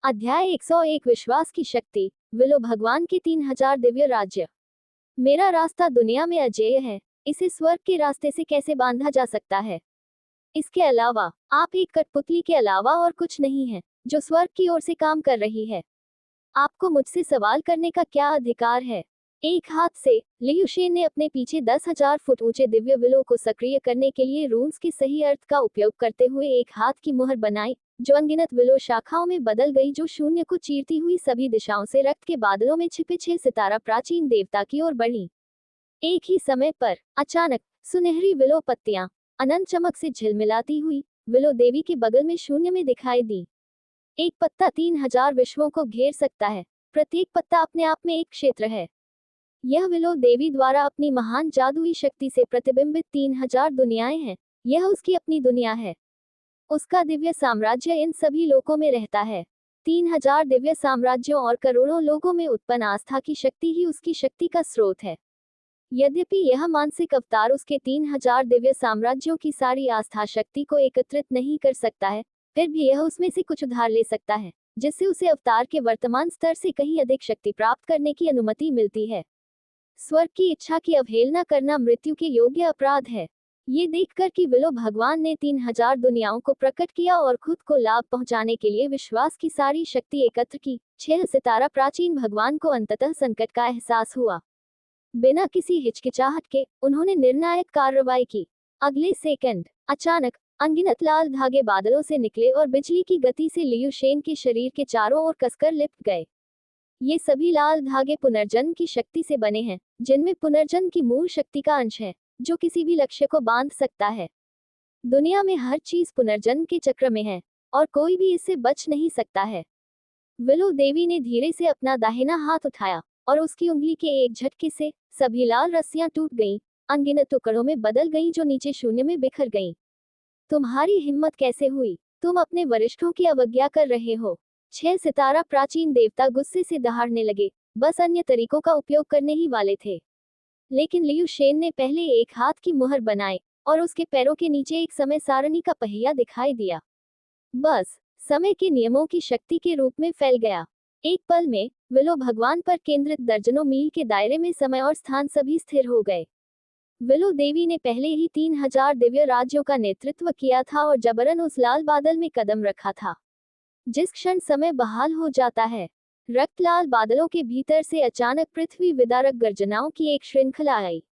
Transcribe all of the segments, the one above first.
अध्याय 101 विश्वास की शक्ति। विलो भगवान के 3000 दिव्य राज्य। मेरा रास्ता दुनिया में अजेय है, इसे स्वर्ग के रास्ते से कैसे बांधा जा सकता है। इसके अलावा आप एक कठपुतली के अलावा और कुछ नहीं है जो स्वर्ग की ओर से काम कर रही है। आपको मुझसे सवाल करने का क्या अधिकार है। एक हाथ से लियुशेन ने अपने पीछे 10,000 फुट ऊंचे दिव्य विलो को सक्रिय करने के लिए रून्स के सही अर्थ का उपयोग करते हुए एक हाथ की मुहर बनाई, जो अनगिनत विलो शाखाओं में बदल गई, जो शून्य को चीरती हुई सभी दिशाओं से रक्त के बादलों में छिपे 6 सितारा प्राचीन देवता की ओर बढ़ी। एक ही समय पर अचानक सुनहरी विलो पत्तियां अनंत चमक से झिलमिलाती हुई विलो देवी के बगल में शून्य में दिखाई दी। एक पत्ता 3000 विश्वों को घेर सकता है, प्रत्येक पत्ता अपने आप में एक क्षेत्र है। यह विलो देवी द्वारा अपनी महान जादुई शक्ति से प्रतिबिंबित 3000 दुनियाएं हैं। यह उसकी अपनी दुनिया है। उसका दिव्य साम्राज्य इन सभी लोकों में रहता है। 3000 दिव्य साम्राज्यों और करोड़ों लोगों में उत्पन्न आस्था की शक्ति ही उसकी शक्ति का स्रोत है। यद्यपि यह मानसिक अवतार उसके 3000 दिव्य साम्राज्यों की सारी आस्था शक्ति को एकत्रित नहीं कर सकता है, फिर भी यह उसमें से कुछ उधार ले सकता है, जिससे उसे अवतार के वर्तमान स्तर से कहीं अधिक शक्ति प्राप्त करने की अनुमति मिलती है। स्वर्ग की इच्छा की अवहेलना करना मृत्यु के योग्य अपराध है। ये देखकर कि विलो भगवान ने 3000 दुनियाओं को प्रकट किया और खुद को लाभ पहुंचाने के लिए विश्वास की सारी शक्ति एकत्र की, 6 सितारा प्राचीन भगवान को अंततः संकट का एहसास हुआ। बिना किसी हिचकिचाहट के उन्होंने निर्णायक कार्रवाई की। अगले सेकंड अचानक अनगिनत लाल धागे बादलों से निकले और बिजली की गति से लियुशेन के शरीर के चारों ओर कसकर लिपट गए। ये सभी लाल धागे पुनर्जन्म की शक्ति से बने हैं, जिनमें पुनर्जन्म की मूल शक्ति का अंश है, जो किसी भी लक्ष्य को बांध सकता है। दुनिया में हर चीज पुनर्जन्म के चक्र में है और कोई भी इससे बच नहीं सकता है। विलो देवी ने धीरे से अपना दाहिना हाथ उठाया और उसकी उंगली के एक झटके से सभी लाल रस्सियां टूट गईं, अनगिनत टुकड़ों में बदल गईं, जो नीचे शून्य में बिखर गईं। तुम्हारी हिम्मत कैसे हुई? तुम अपने वरिष्ठों की अवज्ञा कर रहे हो। 6 सितारा प्राचीन देवता गुस्से से दहाड़ने लगे, बस अन्य तरीकों का उपयोग करने ही वाले थे। लेकिन लियुशेन ने पहले एक हाथ की मुहर बनाई और उसके पैरों के नीचे एक समय सारणी का पहिया दिखाई दिया। बस समय के नियमों की शक्ति के रूप में फैल गया। एक पल में विलो भगवान पर केंद्रित दर्जनों मील के दायरे में समय और स्थान सभी स्थिर हो गए। विलो देवी ने पहले ही 3000 दिव्य राज्यों का नेतृत्व किया था और जबरन उस लाल बादल में कदम रखा था। जिस क्षण समय बहाल हो जाता है, रक्त लाल बादलों के भीतर से अचानक पृथ्वी विदारक गर्जनाओं की एक श्रृंखला आई।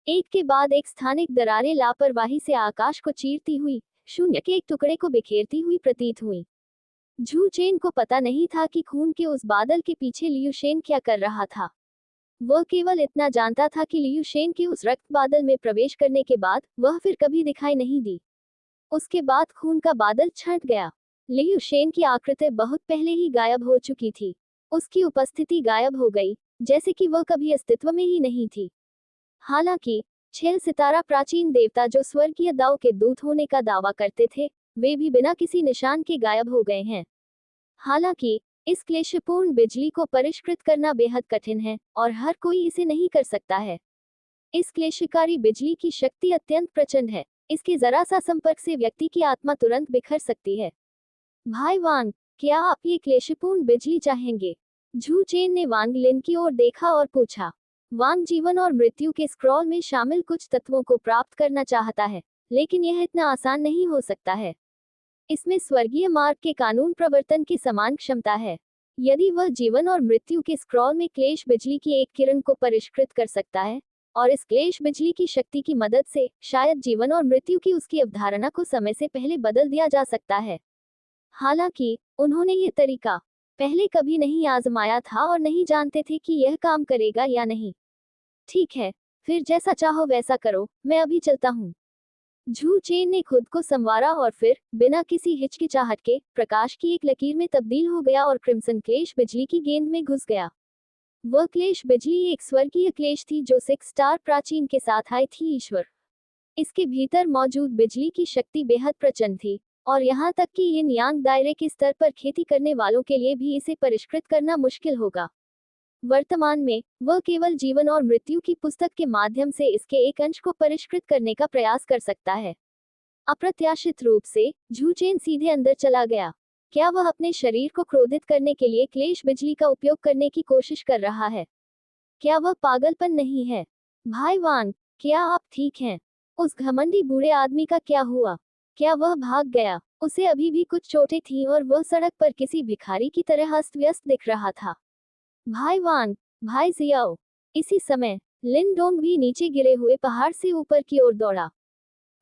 एक के बाद एक स्थानिक दरारें लापरवाही से आकाश को चीरती हुई शून्य के एक टुकड़े को बिखेरती हुई प्रतीत हुई। झू चेन को पता नहीं था कि खून के उस बादल के पीछे लियुशेन क्या कर रहा था। वह केवल इतना जानता था कि लियुशेन के उस रक्त बादल में प्रवेश करने के बाद वह फिर कभी दिखाई नहीं दी। उसके बाद खून का बादल छंट गया। लियुशेन की आकृति बहुत पहले ही गायब हो चुकी थी। उसकी उपस्थिति गायब हो गई, जैसे कि वह कभी अस्तित्व में ही नहीं थी। हालांकि 6 सितारा प्राचीन देवता जो स्वर्गीय दाव के दूत होने का दावा करते थे, वे भी बिना किसी निशान के गायब हो गए हैं। हालांकि इस क्लेशपूर्ण बिजली को परिष्कृत करना बेहद कठिन है और हर कोई इसे नहीं कर सकता है। इस क्लेशकारी बिजली की शक्ति अत्यंत प्रचंड है। इसके जरा सा संपर्क से व्यक्ति की आत्मा तुरंत बिखर सकती है। भाई वांग, क्या आप ये क्लेशपूर्ण बिजली चाहेंगे? झू चेन ने वांग लिन की ओर देखा और पूछा। वांग जीवन और मृत्यु के स्क्रॉल में शामिल कुछ तत्वों को प्राप्त करना चाहता है, लेकिन यह इतना आसान नहीं हो सकता है। इसमें स्वर्गीय मार्ग के कानून प्रवर्तन की समान क्षमता है। यदि वह जीवन और मृत्यु के स्क्रॉल में क्लेश बिजली की एक किरण को परिष्कृत कर सकता है, और इस क्लेश बिजली की शक्ति की मदद से शायद जीवन और मृत्यु की उसकी अवधारणा को समय से पहले बदल दिया जा सकता है। हालांकि उन्होंने ये तरीका पहले कभी नहीं आजमाया था और नहीं जानते थे कि यह काम करेगा या नहीं। ठीक है, फिर जैसा चाहो वैसा करो, मैं अभी चलता हूँ। झू चेन ने खुद को संवारा और फिर बिना किसी हिचकिचाहट के प्रकाश की एक लकीर में तब्दील हो गया और क्रिम्सन क्लेश बिजली की गेंद में घुस गया। वह क्लेश बिजली एक स्वर्गीय क्लेश थी जो 6 स्टार प्राचीन के साथ आई थी ईश्वर। इसके भीतर मौजूद बिजली की शक्ति बेहद प्रचंड थी और यहाँ तक कि यिन यांग दायरे के स्तर पर खेती करने वालों के लिए भी इसे परिष्कृत करना मुश्किल होगा। वर्तमान में वह केवल जीवन और मृत्यु की पुस्तक के माध्यम से इसके एक अंश को परिष्कृत करने का प्रयास कर सकता है। अप्रत्याशित रूप से झू चेन सीधे अंदर चला गया। क्या वह अपने शरीर को क्रोधित करने के लिए क्लेश बिजली का उपयोग करने की कोशिश कर रहा है? क्या वह पागलपन नहीं है? भाई वांग, क्या आप ठीक हैं? उस घमंडी बूढ़े आदमी का क्या हुआ? क्या वह भाग गया? उसे अभी भी कुछ चोटें थीं और वह सड़क पर किसी भिखारी की तरह अस्त व्यस्त दिख रहा था। भाई वांग, भाई जियाओ। इसी समय लिन डोंग भी नीचे गिरे हुए पहाड़ से ऊपर की ओर दौड़ा।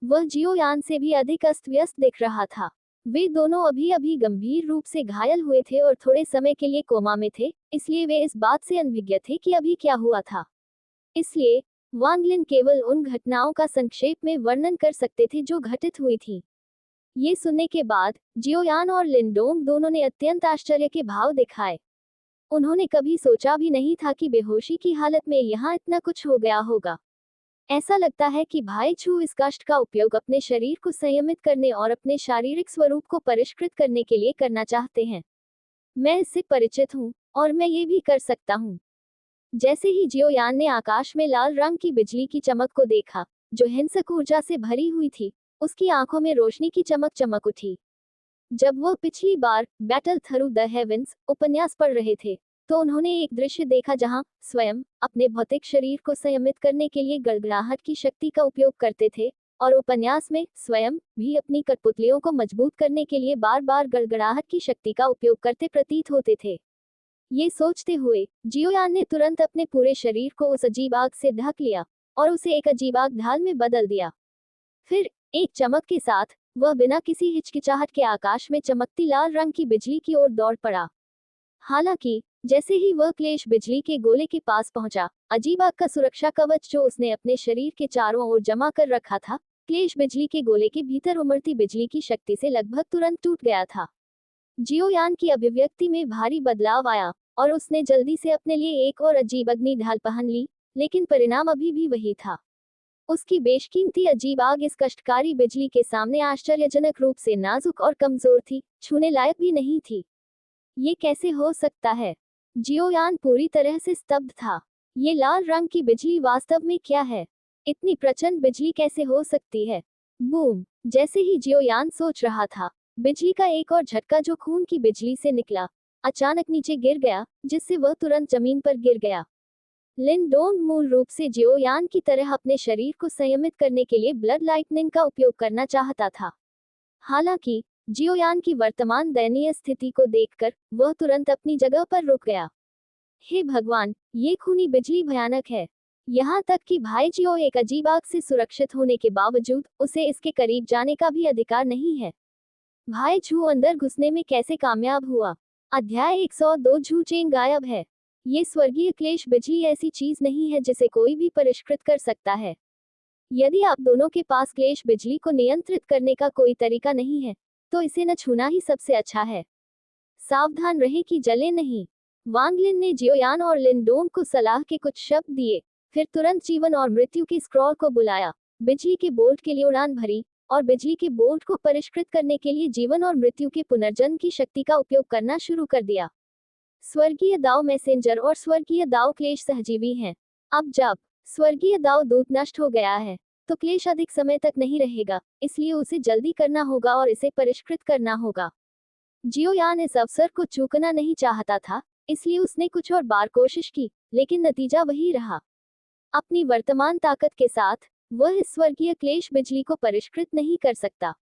वह जियो यान से भी अधिक अस्त व्यस्त दिख रहा था। वे दोनों अभी अभी गंभीर रूप से घायल हुए थे और थोड़े समय के लिए कोमा में थे, इसलिए वे इस बात से अनभिज्ञ थे कि अभी क्या हुआ था। इसलिए वांग लिन केवल उन घटनाओं का संक्षेप में वर्णन कर सकते थे जो घटित हुई थी। ये सुनने के बाद जियोयान और लिंडोंग दोनों ने अत्यंत आश्चर्य के भाव दिखाए। उन्होंने कभी सोचा भी नहीं था कि बेहोशी की हालत में यहाँ इतना कुछ हो गया होगा। ऐसा लगता है कि भाई छू इस कष्ट का उपयोग अपने शरीर को संयमित करने और अपने शारीरिक स्वरूप को परिष्कृत करने के लिए करना चाहते हैं। मैं इससे परिचित हूँ और मैं ये भी कर सकता हूँ। जैसे ही जियोयान ने आकाश में लाल रंग की बिजली की चमक को देखा, जो हिंसक ऊर्जा से भरी हुई थी, उसकी आंखों में रोशनी की चमक चमक उठी। जब वह पिछली बार बैटल थ्रू द हेवेंस उपन्यास पढ़ रहे थे, तो उन्होंने एक दृश्य देखा जहां स्वयं अपने भौतिक शरीर को संयमित करने के लिए गड़गड़ाहट की शक्ति का उपयोग करते थे, और उपन्यास में स्वयं भी अपनी कठपुतलियों को मजबूत करने के लिए बार बार गड़गड़ाहट की शक्ति का उपयोग करते प्रतीत होते थे। ये सोचते हुए जियोयान ने तुरंत अपने पूरे शरीर को उस अजीब आग से ढक लिया और उसे एक अजीब आग ढाल में बदल दिया। फिर एक चमक के साथ वह बिना किसी हिचकिचाहट के आकाश में चमकती लाल रंग की बिजली की ओर दौड़ पड़ा। हालांकि जैसे ही वह क्लेश बिजली के गोले के पास पहुंचा, अजीब आग का सुरक्षा कवच जो उसने अपने शरीर के चारों ओर जमा कर रखा था, क्लेश बिजली के गोले के भीतर उमड़ती बिजली की शक्ति से लगभग तुरंत टूट गया था। जियोयान की अभिव्यक्ति में भारी बदलाव आया और उसने जल्दी से अपने लिए एक और अजीब अग्नि ढाल पहन ली, लेकिन परिणाम अभी भी वही था। उसकी बेशकीमती अजीब आग इस कष्टकारी बिजली के सामने आश्चर्यजनक रूप से नाजुक और कमजोर थी, छूने लायक भी नहीं थी। ये कैसे हो सकता है? जियोयान पूरी तरह से स्तब्ध था। ये लाल रंग की बिजली वास्तव में क्या है? इतनी प्रचंड बिजली कैसे हो सकती है? बूम! जैसे ही जियोयान सोच रहा था, बिजली का एक और झटका जो खून की बिजली से निकला, अचानक नीचे गिर गया, जिससे वह तुरंत जमीन पर गिर गया। लिन डोंग मूल रूप से जियोयान की तरह अपने शरीर को संयमित करने के लिए ब्लड लाइटनिंग का उपयोग करना चाहता था। हालांकि जियोयान की वर्तमान दयनीय स्थिति को देखकर वह तुरंत अपनी जगह पर रुक गया। हे भगवान, ये खूनी बिजली भयानक है। यहाँ तक कि भाई जियो एक अजीब आग से सुरक्षित होने के बावजूद उसे इसके करीब जाने का भी अधिकार नहीं है। भाई झू अंदर घुसने में कैसे कामयाब हुआ? अध्याय 102 झू चेन गायब है। ये स्वर्गीय क्लेश बिजली ऐसी चीज नहीं है जिसे कोई भी परिष्कृत कर सकता है। यदि आप दोनों के पास क्लेश बिजली को नियंत्रित करने का कोई तरीका नहीं है, तो इसे न छूना ही सबसे अच्छा है। सावधान रहें कि जले नहीं। वांग लिन ने जियोयान और लिनडोंग को सलाह के कुछ शब्द दिए, फिर तुरंत जीवन और मृत्यु के स्क्रॉल को बुलाया, बिजली के बोल्ट के लिए उड़ान भरी और बिजली के बोल्ट को परिष्कृत करने के लिए जीवन और मृत्यु के पुनर्जन्म की शक्ति का उपयोग करना शुरू कर दिया। स्वर्गीय दाव मैसेंजर और स्वर्गीय दाव क्लेश सहजीवी हैं। अब जब स्वर्गीय दाव दूत नष्ट हो गया है, तो क्लेश अधिक समय तक नहीं रहेगा, इसलिए उसे जल्दी करना होगा और इसे परिष्कृत करना होगा। जियोयान इस अवसर को चूकना नहीं चाहता था, इसलिए उसने कुछ और बार कोशिश की, लेकिन नतीजा वही रहा। अपनी वर्तमान ताकत के साथ वह इस स्वर्गीय क्लेश बिजली को परिष्कृत नहीं कर सकता।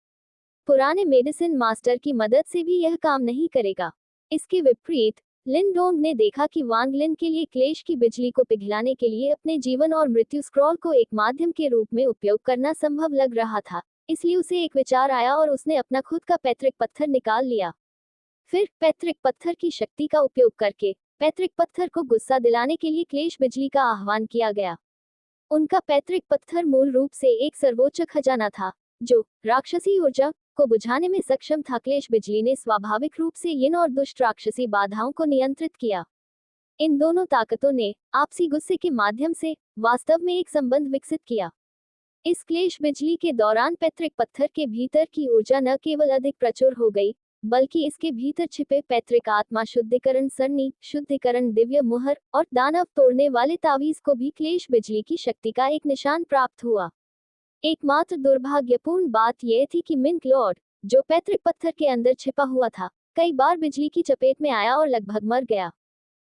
पुराने मेडिसिन मास्टर की मदद से भी यह काम नहीं करेगा। इसके विपरीत लिन डोंग ने देखा कि वांग लिन के लिए क्लेश की बिजली को पिघलाने के लिए अपने जीवन और मृत्यु स्क्रॉल को एक माध्यम के रूप में उपयोग करना संभव लग रहा था, इसलिए उसे एक विचार आया और उसने अपना खुद का पैतृक पत्थर निकाल लिया। फिर पैतृक पत्थर की शक्ति का उपयोग करके पैतृक पत्थर को गुस्सा दिलाने के लिए क्लेश बिजली का आह्वान किया गया। उनका पैतृक पत्थर मूल रूप से एक सर्वोच्च खजाना था, जो राक्षसी ऊर्जा को बुझाने में सक्षम था। क्लेश बिजली ने स्वाभाविक रूप से यिन और दुष्ट राक्षसी बाधाओं को नियंत्रित किया। इन दोनों ताकतों ने आपसी गुस्से के माध्यम से वास्तव में एक संबंध विकसित किया। इस क्लेश बिजली के दौरान पैतृक पत्थर के भीतर की ऊर्जा न केवल अधिक प्रचुर हो गई, बल्कि इसके भीतर छिपे पैतृक आत्मा शुद्धिकरण सरनी, शुद्धिकरण दिव्य मुहर और दानव तोड़ने वाले तावीज को भी क्लेश बिजली की शक्ति का एक निशान प्राप्त हुआ। एकमात्र दुर्भाग्यपूर्ण बात यह थी कि मिंक लॉर्ड, जो पैतृक पत्थर के अंदर छिपा हुआ था, कई बार बिजली की चपेट में आया और लगभग मर गया।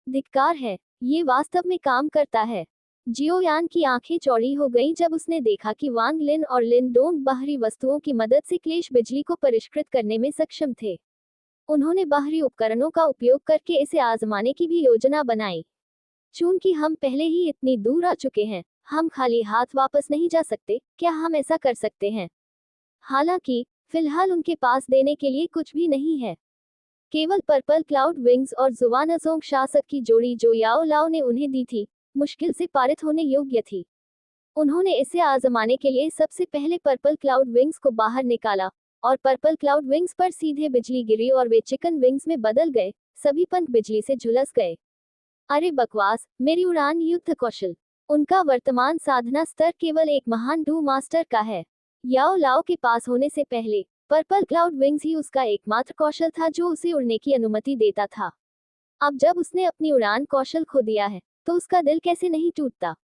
धिक्कार है, ये वास्तव में काम करता है। जियोयान की आंखें चौड़ी हो गईं जब उसने देखा कि वांग लिन और लिन डोंग बाहरी वस्तुओं की मदद से क्लेश बिजली को परिष्कृत करने में सक्षम थे। उन्होंने बाहरी उपकरणों का उपयोग करके इसे आजमाने की भी योजना बनाई। चूंकि हम पहले ही इतनी दूर आ चुके हैं, हम खाली हाथ वापस नहीं जा सकते। क्या हम ऐसा कर सकते हैं? हालांकि फिलहाल उनके पास देने के लिए कुछ भी नहीं है, केवल पर्पल क्लाउड विंग्स और जुवानजोंग शासक की जोड़ी जो याओ लाओ ने उन्हें दी थी, मुश्किल से पारित होने योग्य थी। उन्होंने इसे आजमाने के लिए सबसे पहले पर्पल क्लाउड विंग्स को बाहर निकाला और पर्पल क्लाउड विंग्स पर सीधे बिजली गिरी और वे चिकन विंग्स में बदल गए। सभी पंख बिजली से झुलस गए। अरे बकवास, मेरी उड़ान युद्ध कौशल। उनका वर्तमान साधना स्तर केवल एक महान डू मास्टर का है। याओ लाओ के पास होने से पहले पर्पल क्लाउड विंग्स ही उसका एकमात्र कौशल था जो उसे उड़ने की अनुमति देता था। अब जब उसने अपनी उड़ान कौशल खो दिया है, तो उसका दिल कैसे नहीं टूटता?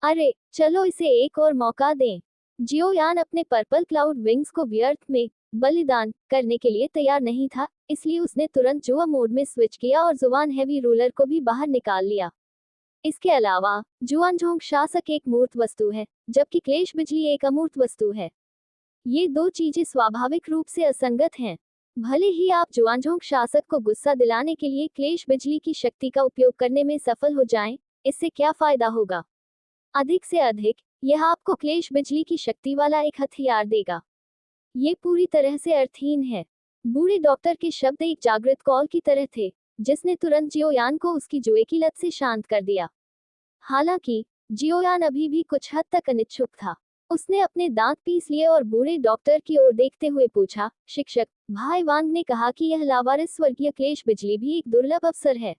अरे चलो इसे एक और मौका दें। जियोयान अपने पर्पल क्लाउड विंग्स को व्यर्थ में बलिदान करने के लिए तैयार नहीं था, इसलिए उसने तुरंत जुआ मोड में स्विच किया और जुवान हैवी रूलर को भी बाहर निकाल लिया। इसके अलावा जुआनझोंग शासक एक मूर्त वस्तु है, जबकि क्लेश बिजली एक अमूर्त वस्तु है। ये दो चीजें स्वाभाविक रूप से असंगत हैं। भले ही आप जुआनझोंग शासक को गुस्सा दिलाने के लिए क्लेश बिजली की शक्ति का उपयोग करने में सफल हो जाएं, इससे क्या फायदा होगा? अधिक से अधिक यह आपको क्लेश बिजली की शक्ति वाला एक हथियार देगा। ये पूरी तरह से अर्थहीन है। बूढ़े डॉक्टर के शब्द एक जागृत कॉल की तरह थे, जिसने तुरंत जियोयान को उसकी जुए की लत से शांत कर दिया। हालांकि जियोयान अभी भी कुछ हद तक अनिच्छुक था। उसने अपने दांत पीस लिए और बूढ़े डॉक्टर की ओर देखते हुए पूछा, शिक्षक, भाई वांग ने कहा कि यह लावारिस स्वर्गीय क्लेश बिजली भी एक दुर्लभ अवसर है।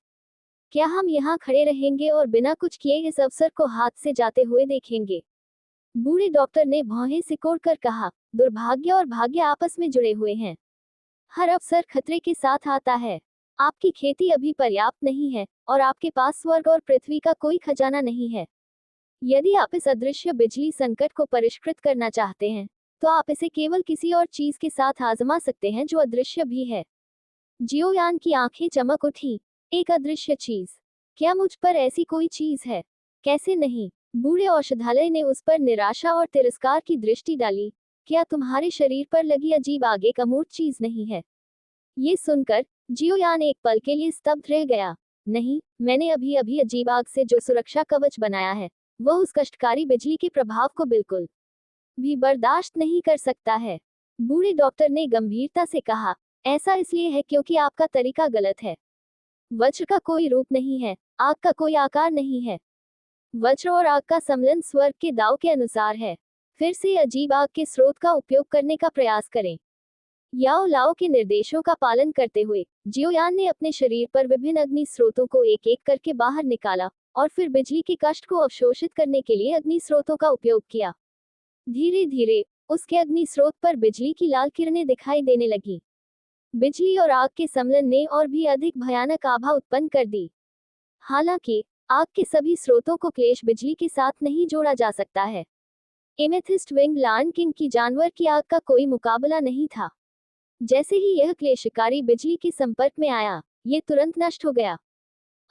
क्या हम यहाँ खड़े रहेंगे और बिना कुछ किए इस अवसर को हाथ से जाते हुए देखेंगे? बूढ़े डॉक्टर ने भौहें सिकोड़कर कहा, दुर्भाग्य और भाग्य आपस में जुड़े हुए हैं। हर अवसर खतरे के साथ आता है। आपकी खेती अभी पर्याप्त नहीं है और आपके पास स्वर्ग और पृथ्वी का कोई खजाना नहीं है। यदि आप इस अदृश्य बिजली संकट को परिष्कृत करना चाहते हैं, तो आप इसे केवल किसी और चीज के साथ आजमा सकते हैं जो अदृश्य भी है। जियोयान की आंखें चमक उठी। एक अदृश्य चीज? क्या मुझ पर ऐसी कोई चीज है? कैसे नहीं? बूढ़े औषधालय ने उस पर निराशा और तिरस्कार की दृष्टि डाली। क्या तुम्हारे शरीर पर लगी अजीब आग एक अमूर्त चीज नहीं है? ये सुनकर जियोयान एक पल के लिए स्तब्ध रह गया। नहीं, मैंने अभी अभी अजीब आग से जो सुरक्षा कवच बनाया है, वह उस कष्टकारी बिजली के प्रभाव को बिल्कुल भी बर्दाश्त नहीं कर सकता है। बूढ़े डॉक्टर ने गंभीरता से कहा, ऐसा इसलिए है क्योंकि आपका तरीका गलत है। वज्र का कोई रूप नहीं है, आग का कोई आकार नहीं है। वज्र और आग का सम्मिलन स्वर्ग के दाव के अनुसार है। फिर से अजीब आग के स्रोत का उपयोग करने का प्रयास करें। याओ लाओ के निर्देशों का पालन करते हुए जियोयान ने अपने शरीर पर विभिन्न अग्नि स्रोतों को एक एक करके बाहर निकाला और फिर बिजली के कष्ट को अवशोषित करने के लिए अग्नि स्रोतों का उपयोग किया। धीरे धीरे उसके अग्नि स्रोत पर बिजली की लाल किरणें दिखाई देने लगी। बिजली और आग के सम्मिलन ने और भी अधिक भयानक आभा उत्पन्न कर दी। हालांकि आग के सभी स्रोतों को क्लेश बिजली के साथ नहीं जोड़ा जा सकता है। एमेथिस्ट विंग लायन किंग की जानवर की आग का कोई मुकाबला नहीं था। जैसे ही यह क्लेशकारी बिजली के संपर्क में आया, ये तुरंत नष्ट हो गया।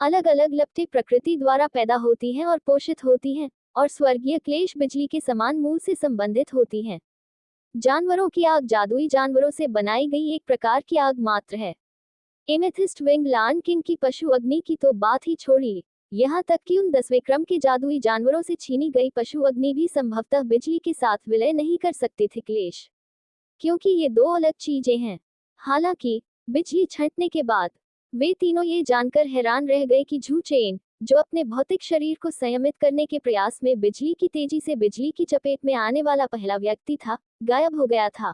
अलग अलग लपटें प्रकृति द्वारा पैदा होती हैं और पोषित होती हैं, और स्वर्गीय क्लेश बिजली के समान मूल से संबंधित होती हैं। जानवरों की आग जादुई जानवरों से बनाई गई एक प्रकार की आग मात्र है। एमेथिस्ट विंग लायन किंग की पशु अग्नि की तो बात ही छोड़िए, यहाँ तक कि उन 10वें क्रम के जादुई जानवरों से छीनी गई पशु अग्नि भी संभवतः बिजली के साथ विलय नहीं कर सकते थे क्लेश, क्योंकि ये दो अलग चीजें हैं। हालांकि बिजली छंटने के बाद वे तीनों ये जानकर हैरान रह गए कि झू चेन, जो अपने भौतिक शरीर को संयमित करने के प्रयास में बिजली की तेजी से बिजली की चपेट में आने वाला पहला व्यक्ति था, गायब हो गया था।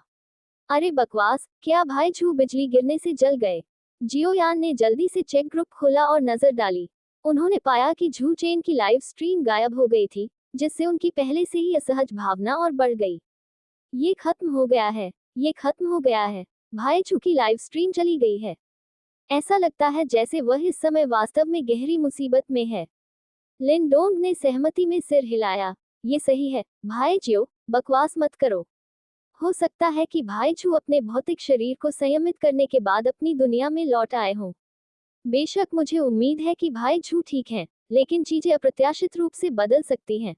अरे बकवास, क्या भाई झू बिजली गिरने से जल गए? जियोयान ने जल्दी से चेक ग्रुप खोला और नजर डाली। उन्होंने पाया कि झू चेन की लाइव स्ट्रीम गायब हो गई थी, जिससे उनकी पहले से ही असहज भावना और बढ़ गई। ये खत्म हो गया है, ये खत्म हो गया है। भाई झू की लाइव स्ट्रीम चली गई है। ऐसा लगता है जैसे वह इस समय वास्तव में गहरी मुसीबत में है। लिन डोंग ने सहमति में सिर हिलाया। ये सही है, भाई जियो, बकवास मत करो। हो सकता है कि भाई झू अपने भौतिक शरीर को संयमित करने के बाद अपनी दुनिया में लौट आए हों। बेशक मुझे उम्मीद है कि भाई झू ठीक हैं, लेकिन चीजें अप्रत्याशित रूप से बदल सकती हैं।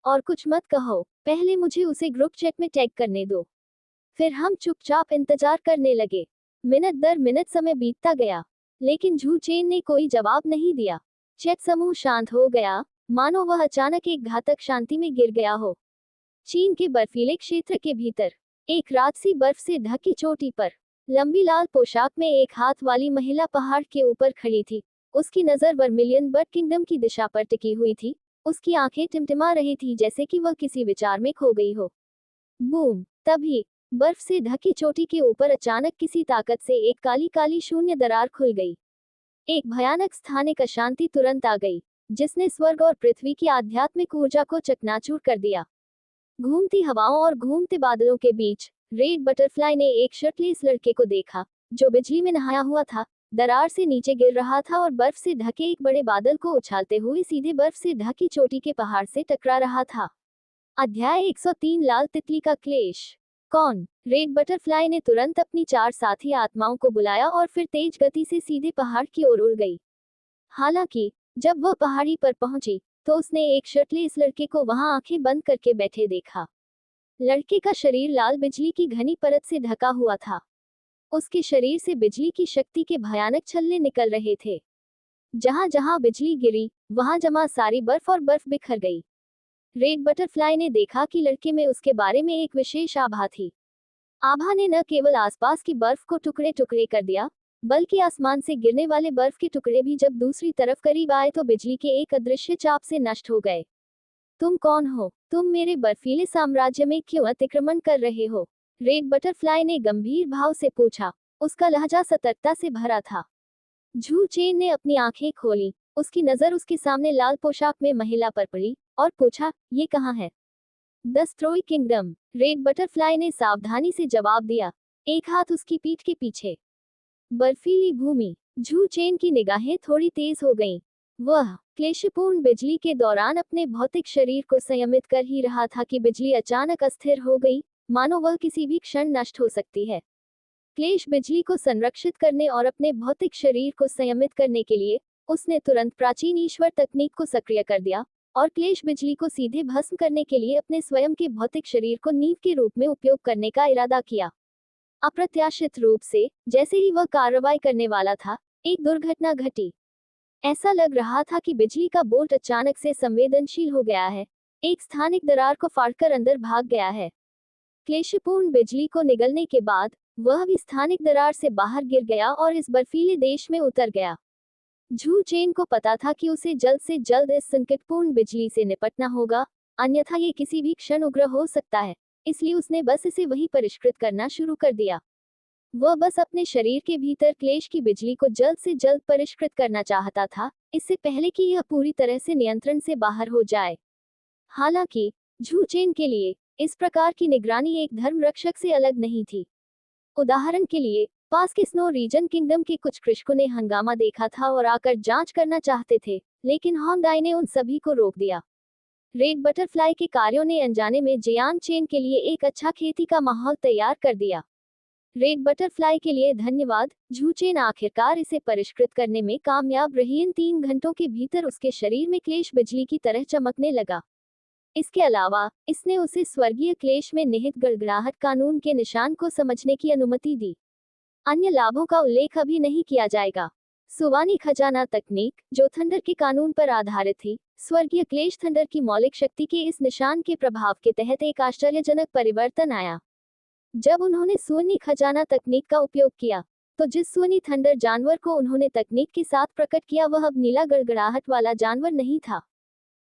और कुछ मत कहो, पहले मुझे उसे ग्रुप चैट में टैग करने दो। फिर हम चुपचाप इंतजार करने लगे। मिनट दर मिनट समय बीतता गया, लेकिन झू चेन ने कोई जवाब नहीं दिया। चैट समूह शांत हो गया, मानो वह अचानक एक घातक शांति में गिर गया हो। चीन के बर्फीले क्षेत्र के भीतर एक राजसी बर्फ से ढकी चोटी पर लंबी लाल पोशाक में एक हाथ वाली महिला पहाड़ के ऊपर खड़ी थी। उसकी नजर वर्मिलियन बर्ड किंगडम की दिशा पर टिकी हुई थी। उसकी आंखें टिमटिमा रही थी, जैसे कि वह किसी विचार में खो गई हो। बूम! तभी बर्फ से ढकी चोटी के ऊपर अचानक किसी ताकत से एक काली काली शून्य दरार खुल गई। एक भयानक स्थानिक अशांति तुरंत आ गई, जिसने स्वर्ग और पृथ्वी की आध्यात्मिक ऊर्जा को चकनाचूर कर दिया। घूमती हवाओं और घूमते बादलों के बीच रेड बटरफ्लाई ने एक शर्टलेस लड़के को देखा, जो बिजली में नहाया हुआ था, दरार से नीचे गिर रहा था और बर्फ से ढके एक बड़े बादल को उछालते हुए सीधे बर्फ से ढकी चोटी के पहाड़ से टकरा रहा था। अध्याय 103 लाल तितली का क्लेश। कौन? रेड बटरफ्लाई ने तुरंत अपनी 4 साथी आत्माओं को बुलाया और फिर तेज गति से सीधे पहाड़ की ओर उड़ गई। हालांकि जब वह पहाड़ी पर पहुंची, तो उसने एक शर्टलेस लड़के को वहां आंखें बंद करके बैठे देखा। लड़के का शरीर लाल बिजली की घनी परत से ढका हुआ था। उसके शरीर से बिजली की शक्ति के भयानक छल्ले निकल रहे थे। जहां जहां बिजली गिरी, वहां जमा सारी बर्फ और बर्फ बिखर गई। रेड बटरफ्लाई ने देखा कि लड़के में उसके बारे में एक विशेष आभा थी। आभा ने न केवल आसपास की बर्फ को टुकड़े टुकड़े कर दिया, बल्कि आसमान से गिरने वाले बर्फ के टुकड़े भी जब दूसरी तरफ करीब आए तो बिजली के एक अदृश्य चाप से नष्ट हो गए। तुम कौन हो? तुम मेरे बर्फीले साम्राज्य में क्यों अतिक्रमण कर रहे हो? रेड बटरफ्लाई ने गंभीर भाव से पूछा। उसका लहजा सतर्कता से भरा था। झू चेन ने अपनी आंखें खोली। उसकी नजर उसके सामने लाल पोशाक में महिला पर पड़ी और पूछा, ये कहाँ है? द स्ट्रोई किंगडम, रेड बटरफ्लाई ने सावधानी से जवाब दिया, एक हाथ उसकी पीठ के पीछे। बर्फीली भूमि। झू चेन की निगाहें थोड़ी तेज हो गईं। वह क्लेशपूर्ण बिजली के दौरान अपने भौतिक शरीर को संयमित कर ही रहा था कि बिजली अचानक अस्थिर हो गई, मानो वह किसी भी क्षण नष्ट हो सकती है। क्लेश बिजली को संरक्षित करने और अपने भौतिक शरीर को संयमित करने के लिए उसने तुरंत प्राचीन ईश्वर तकनीक को सक्रिय कर दिया और क्लेश बिजली को सीधे भस्म करने के लिए अपने स्वयं के भौतिक शरीर को नींव के रूप में उपयोग करने का इरादा किया। अप्रत्याशित रूप से, जैसे ही वह कार्रवाई करने वाला था, एक दुर्घटना घटी। ऐसा लग रहा था कि बिजली का बोल्ट अचानक से संवेदनशील हो गया है, एक स्थानिक दरार को फाड़कर अंदर भाग गया है। क्लेशपूर्ण बिजली को निगलने के बाद वह भी स्थानिक दरार से बाहर गिर गया और इस बर्फीले देश में उतर गया। झू चेन को पता था कि उसे जल्द से जल्द इस संकटपूर्ण बिजली से निपटना होगा, अन्यथा ये किसी भी क्षण उग्र हो सकता है। इसलिए उसने बस इसे वही परिष्कृत करना शुरू कर दिया। वह बस अपने शरीर के भीतर क्लेश की बिजली को जल्द से जल्द परिष्कृत करना चाहता था, इससे पहले कि यह पूरी तरह से नियंत्रण से बाहर हो जाए। हालांकि झू चेन के लिए इस प्रकार की निगरानी एक धर्म रक्षक से अलग नहीं थी। उदाहरण के लिए, पास के स्नो रीजन किंगडम के कुछ कृषकों ने हंगामा देखा था और आकर जांच करना चाहते थे, लेकिन होंगडाई ने उन सभी को रोक दिया। रेड बटरफ्लाई के कार्यों ने अनजाने में जियांग चेन के लिए एक अच्छा खेती का माहौल तैयार कर दिया। रेड बटरफ्लाई के लिए धन्यवाद। झू चेन आखिरकार इसे परिष्कृत करने में कामयाब रही। इन 3 घंटों के भीतर उसके शरीर में क्लेश बिजली की तरह चमकने लगा। इसके अलावा इसने उसे स्वर्गीय क्लेश में निहित गड़गड़ाहट कानून के निशान को समझने की अनुमति दी। अन्य लाभों का उल्लेख अभी नहीं किया जाएगा। सुवानी खजाना तकनीक, जो थंडर के कानून पर आधारित थी, स्वर्गीय क्लेश थंडर की मौलिक शक्ति के इस निशान के प्रभाव के तहत एक आश्चर्यजनक परिवर्तन आया। जब उन्होंने सुवनी खजाना तकनीक का उपयोग किया, तो जिस सुवनी थंडर जानवर को उन्होंने तकनीक के साथ प्रकट किया वह अब नीला गड़गड़ाहट वाला जानवर नहीं था।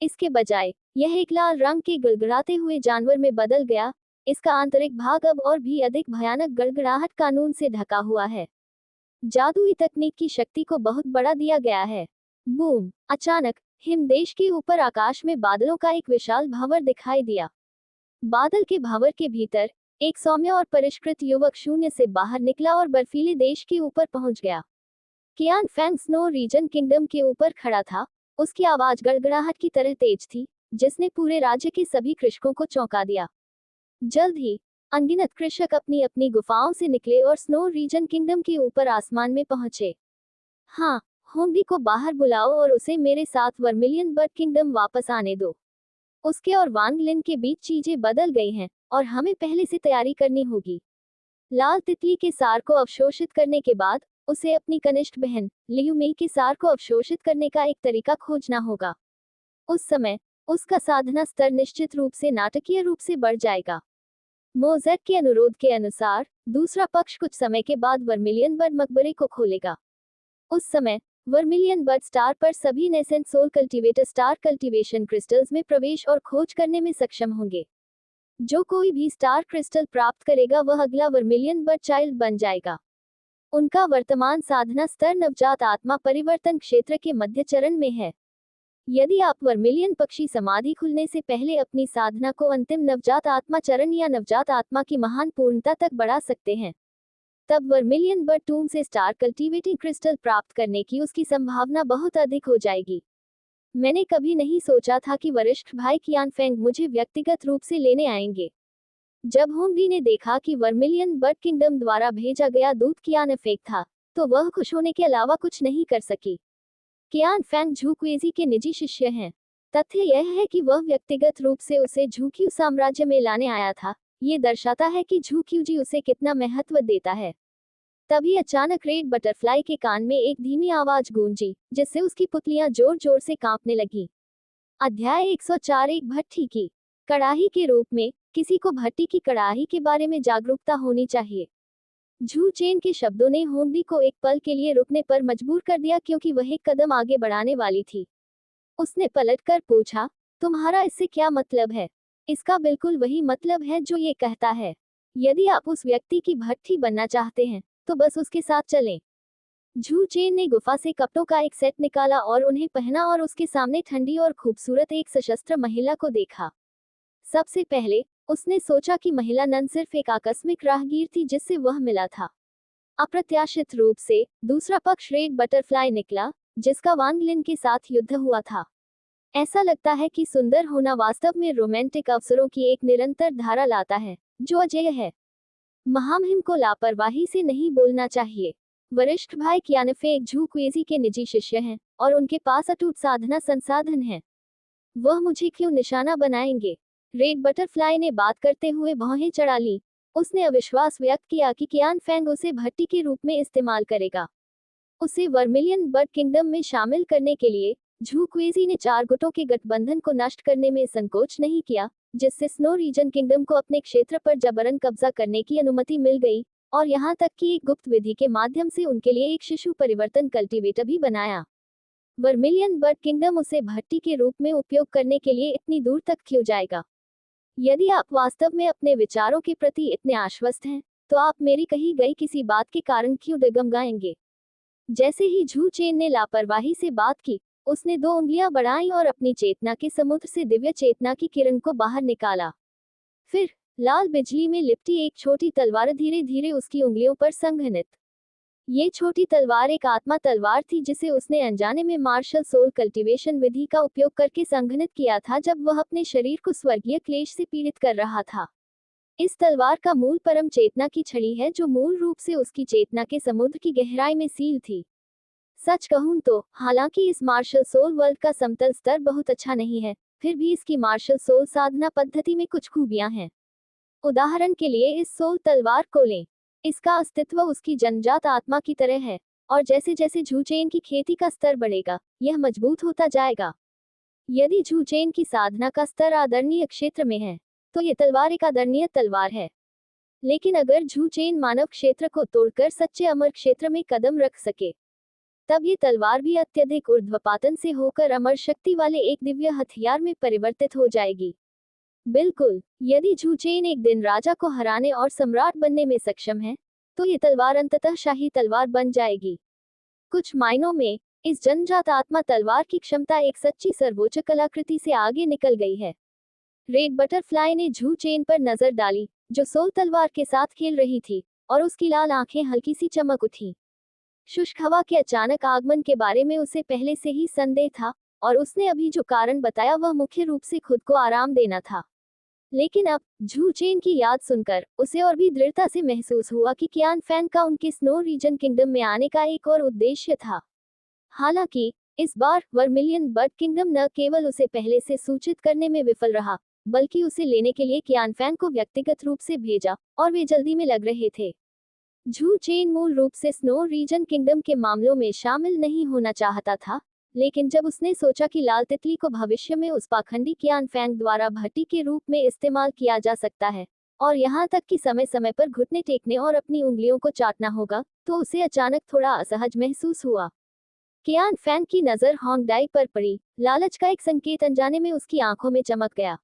इसके बजाय यह एक लाल रंग के गड़गड़ाते हुए जानवर में बदल गया। इसका आंतरिक भाग अब और भी अधिक भयानक गड़गड़ाहट कानून से ढका हुआ है। जादुई तकनीक की शक्ति को बहुत बढ़ा दिया गया है। बूम! अचानक हिमदेश के ऊपर आकाश में बादलों का एक विशाल भंवर दिखाई दिया। बादल के भंवर के भीतर एक सौम्य और परिष्कृत युवक शून्य से बाहर निकला और बर्फीले देश के ऊपर पहुंच गया। कियान फैंग स्नो रीजन किंगडम के ऊपर खड़ा था। उसकी आवाज गड़गड़ाहट की तरह तेज थी, जिसने पूरे राज्य के सभी कृषकों को चौंका दिया। जल्द ही अनगिनत कृषक अपनी अपनी गुफाओं से निकले और स्नो रीजन किंगडम के ऊपर आसमान में पहुंचे। हाँ, होंगी को बाहर बुलाओ और उसे मेरे साथ वर्मिलियन बर्ड किंगडम वापस आने दो। उसके और वांग लिन के बीच चीजें बदल गई हैं और हमें पहले से तैयारी करनी होगी। लाल तितली के सार को अवशोषित करने के बाद उसे अपनी कनिष्ठ बहन लियू मेई के सार को अवशोषित करने का एक तरीका खोजना होगा। उस समय उसका साधना स्तर निश्चित रूप से नाटकीय रूप से बढ़ जाएगा। मोज़ेट के अनुरोध के अनुसार दूसरा पक्ष कुछ समय के बाद वर्मिलियन बर्ड मकबरे को खोलेगा। उस समय वर्मिलियन बर्ड स्टार पर सभी nascent soul cultivator star cultivation crystals में प्रवेश और खोज करने में सक्षम होंगे। जो कोई भी स्टार क्रिस्टल प्राप्त करेगा वह अगला वर्मिलियन बर्ड चाइल्ड बन जाएगा। उनका वर्तमान साधना स्तर नवजात आत्मा परिवर्तन क्षेत्र के मध्य चरण में है। यदि आप वर्मिलियन पक्षी समाधि खुलने से पहले अपनी साधना को अंतिम नवजात आत्मा चरण या नवजात आत्मा की महान पूर्णता तक बढ़ा सकते हैं, तब वर्मिलियन बर्ड टूम से स्टार कल्टीवेटिंग क्रिस्टल प्राप्त करने की उसकी संभावना बहुत अधिक हो जाएगी। मैंने कभी नहीं सोचा था कि वरिष्ठ भाई कियान फेंग मुझे व्यक्तिगत रूप से लेने आएंगे। जब होंगी ने देखा कि वर्मिलियन बर्ड किंगडम द्वारा भेजा गया दूत कियान फेंग था, तो वह खुश होने के अलावा कुछ नहीं कर सकी। कियान फेंग झूक्वेजी के निजी शिष्य हैं। तथ्य यह है कि वह व्यक्तिगत रूप से उसे झूक्यू साम्राज्य में लाने आया था। ये दर्शाता है कि झूक्यूजी उसे कितना महत्व देता है। तभी अचानक रेड बटरफ्लाई के कान में एक धीमी आवाज गूंजी, जिससे उसकी पुतलियां जोर जोर से कांपने लगी। अध्याय 104 एक भट्टी की कड़ाही के रूप में किसी को भट्टी की कड़ाही के बारे में जागरूकता होनी चाहिए। झू चेन के शब्दों ने होंगी को एक पल के लिए रुकने पर मजबूर कर दिया क्योंकि वह एक कदम आगे बढ़ाने वाली थी। उसने पलटकर पूछा, तुम्हारा इससे क्या मतलब है? इसका बिल्कुल वही मतलब है जो ये कहता है। यदि आप उस व्यक्ति की भट्टी बनना चाहते हैं, तो बस उसके साथ चलें। झू चेन ने गुफा से कपड़ों का एक सेट निकाला और उन्हें पहना और उसके सामने ठंडी और खूबसूरत एक सशस्त्र महिला को देखा। सबसे पहले उसने सोचा कि महिला नन सिर्फ एक आकस्मिक राहगीर थी जिससे वह मिला था। अप्रत्याशित रूप से दूसरा पक्ष रेड बटरफ्लाई निकला, जिसका वांग लिन के साथ युद्ध हुआ था। ऐसा लगता है कि सुंदर होना वास्तव में रोमांटिक अवसरों की एक निरंतर धारा लाता है, जो अजेय है। महामहिम को लापरवाही से नहीं बोलना चाहिए। वरिष्ठ भाई कियानफे एक झूक्वेजी के निजी शिष्य हैं और उनके पास अटूट साधना संसाधन हैं। वह मुझे क्यों निशाना बनाएंगे? रेड बटरफ्लाई ने बात करते हुए भौहें चढ़ा ली। उसने अविश्वास व्यक्त किया कि कियान फेंग उसे भट्टी के रूप में इस्तेमाल करेगा। उसे वर्मिलियन बर्ड किंगडम में शामिल करने के लिए झूक्वेजी ने 4 गुटों के गठबंधन को नष्ट करने में संकोच नहीं किया, जिससे स्नो रीजन किंगडम को अपने क्षेत्र पर जबरन कब्जा करने की अनुमति मिल गई, और यहाँ तक कि एक गुप्त विधि के माध्यम से उनके लिए एक शिशु परिवर्तन कल्टीवेटर भी बनाया। वर्मिलियन बर्ड किंगडम उसे भट्टी के रूप में उपयोग करने के लिए इतनी दूर तक क्यों जाएगा? यदि आप वास्तव में अपने विचारों के प्रति इतने आश्वस्त हैं, तो आप मेरी कही गई किसी बात के कारण क्यों डगमगाएंगे? जैसे ही झू चेन ने लापरवाही से बात की, उसने 2 उंगलियां बढ़ाईं और अपनी चेतना के समुद्र से दिव्य चेतना की किरण को बाहर निकाला। फिर लाल बिजली में लिपटी एक छोटी तलवार धीरे धीरे उसकी उंगलियों पर संघनित। ये छोटी तलवार एक आत्मा तलवार थी जिसे उसने अनजाने में मार्शल सोल कल्टीवेशन विधि का उपयोग करके संघनित किया था जब वह अपने शरीर को स्वर्गीय क्लेश से पीड़ित कर रहा था। इस तलवार का मूल परम चेतना की छड़ी है जो मूल रूप से उसकी चेतना के समुद्र की गहराई में सील थी। सच कहूं तो हालांकि इस मार्शल सोल वर्ल्ड का समतल स्तर बहुत अच्छा नहीं है, फिर भी इसकी मार्शल सोल साधना पद्धति में कुछ खूबियां हैं। उदाहरण के लिए इस सोल तलवार को लें। इसका अस्तित्व उसकी जन्मजात आत्मा की तरह है, और जैसे जैसे झूचेन की खेती का स्तर बढ़ेगा, यह मजबूत होता जाएगा। यदि झूचेन की साधना का स्तर आदरणीय क्षेत्र में है, तो यह तलवार एक आदरणीय तलवार है। लेकिन अगर झूचेन मानव क्षेत्र को तोड़कर सच्चे अमर क्षेत्र में कदम रख सके, तब ये तलवार भी अत्यधिक ऊर्ध्वपातन से होकर अमर शक्ति वाले एक दिव्य हथियार में परिवर्तित हो जाएगी। बिल्कुल, यदि झूचेन एक दिन राजा को हराने और सम्राट बनने में सक्षम है, तो ये तलवार अंततः शाही तलवार बन जाएगी। कुछ मायनों में इस जन्मजात आत्मा तलवार की क्षमता एक सच्ची सर्वोच्च कलाकृति से आगे निकल गई है। रेड बटरफ्लाई ने झूचेन पर नजर डाली, जो सोल तलवार के साथ खेल रही थी, और उसकी लाल आंखें हल्की सी चमक उठी। शुष्क हवा के अचानक आगमन के बारे में उसे पहले से ही संदेह था, और उसने अभी जो कारण बताया वह मुख्य रूप से खुद को आराम देना था। लेकिन अब झू चेन की याद सुनकर उसे और भी दृढ़ता से महसूस हुआ कि कियान फैंग का उनके स्नो रीजन किंगडम में आने का एक और उद्देश्य था। हालांकि इस बार वर्मिलियन बर्ड किंगडम न केवल उसे पहले से सूचित करने में विफल रहा, बल्कि उसे लेने के लिए कियान फैंग को व्यक्तिगत रूप से भेजा, और वे जल्दी में लग रहे थे। झू चेन मूल रूप से स्नो रीजन किंगडम के मामलों में शामिल नहीं होना चाहता था, लेकिन जब उसने सोचा कि लाल तितली को भविष्य में उस पाखंडी कियान फैंग द्वारा भट्टी के रूप में इस्तेमाल किया जा सकता है, और यहाँ तक कि समय समय पर घुटने टेकने और अपनी उंगलियों को चाटना होगा, तो उसे अचानक थोड़ा असहज महसूस हुआ। कियान फैंग की नजर होंगडाई पर पड़ी। लालच का एक संकेत अनजाने में उसकी आंखों में चमक गया।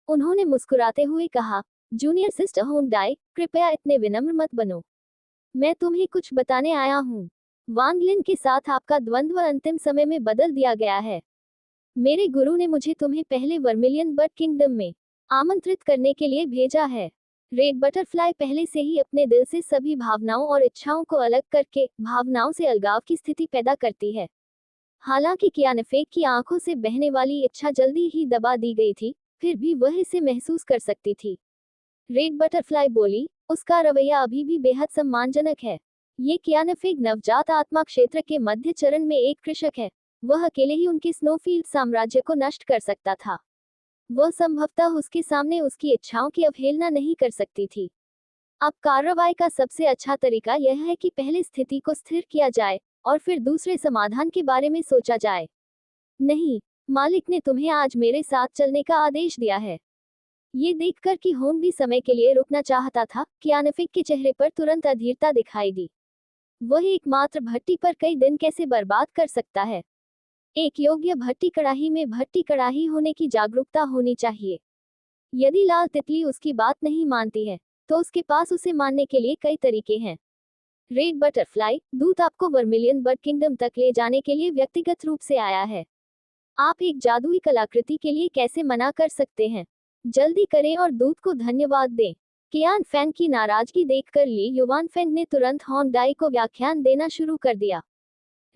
उन्होंने मुस्कुराते हुए कहा, जूनियर सिस्टर होंगडाई, कृपया इतने विनम्र मत बनो। मैं तुम्हें कुछ बताने आया हूँ। वांगलिन के साथ आपका द्वंद्व अंतिम समय में बदल दिया गया है। मेरे गुरु ने मुझे तुम्हें पहले वर्मिलियन बर्ड किंगडम में आमंत्रित करने के लिए भेजा है। रेड बटरफ्लाई पहले से ही अपने दिल से सभी भावनाओं और इच्छाओं को अलग करके भावनाओं से अलगाव की स्थिति पैदा करती है। हालांकि कियानफेक की आंखों से बहने वाली इच्छा जल्दी ही दबा दी गई थी, फिर भी वह इसे महसूस कर सकती थी। रेड बटरफ्लाई बोली, उसका रवैया अभी भी बेहद सम्मानजनक है। ये कियानफेक नवजात आत्मा क्षेत्र के मध्य चरण में एक कृषक है। वह अकेले ही उनके स्नोफील्ड साम्राज्य को नष्ट कर सकता था। वह संभवतः उसके सामने उसकी इच्छाओं की अवहेलना नहीं कर सकती थी। अब कार्रवाई का सबसे अच्छा तरीका यह है कि पहले स्थिति को स्थिर किया जाए और फिर दूसरे समाधान के बारे में सोचा जाए। नहीं, मालिक ने तुम्हें आज मेरे साथ चलने का आदेश दिया है। ये देखकर कि होम भी समय के लिए रुकना चाहता था, कियानफिक के चेहरे पर तुरंत अधीरता दिखाई दी। वह एकमात्र भट्टी पर कई दिन कैसे बर्बाद कर सकता है। एक योग्य भट्टी कड़ाही होने की जागरूकता होनी चाहिए। यदि लाल तितली उसकी बात नहीं मानती है, तो उसके पास उसे मानने के लिए कई तरीके हैं। रेड बटरफ्लाई, दूत आपको वर्मिलियन बर्ड किंगडम तक ले जाने के लिए व्यक्तिगत रूप से आया है। आप एक जादुई कलाकृति के लिए कैसे मना कर सकते हैं? जल्दी करें और दूत को धन्यवाद दें। कियान फैंग की नाराजगी देखकर ली युवान फैंग ने तुरंत होंगडाई को व्याख्यान देना शुरू कर दिया।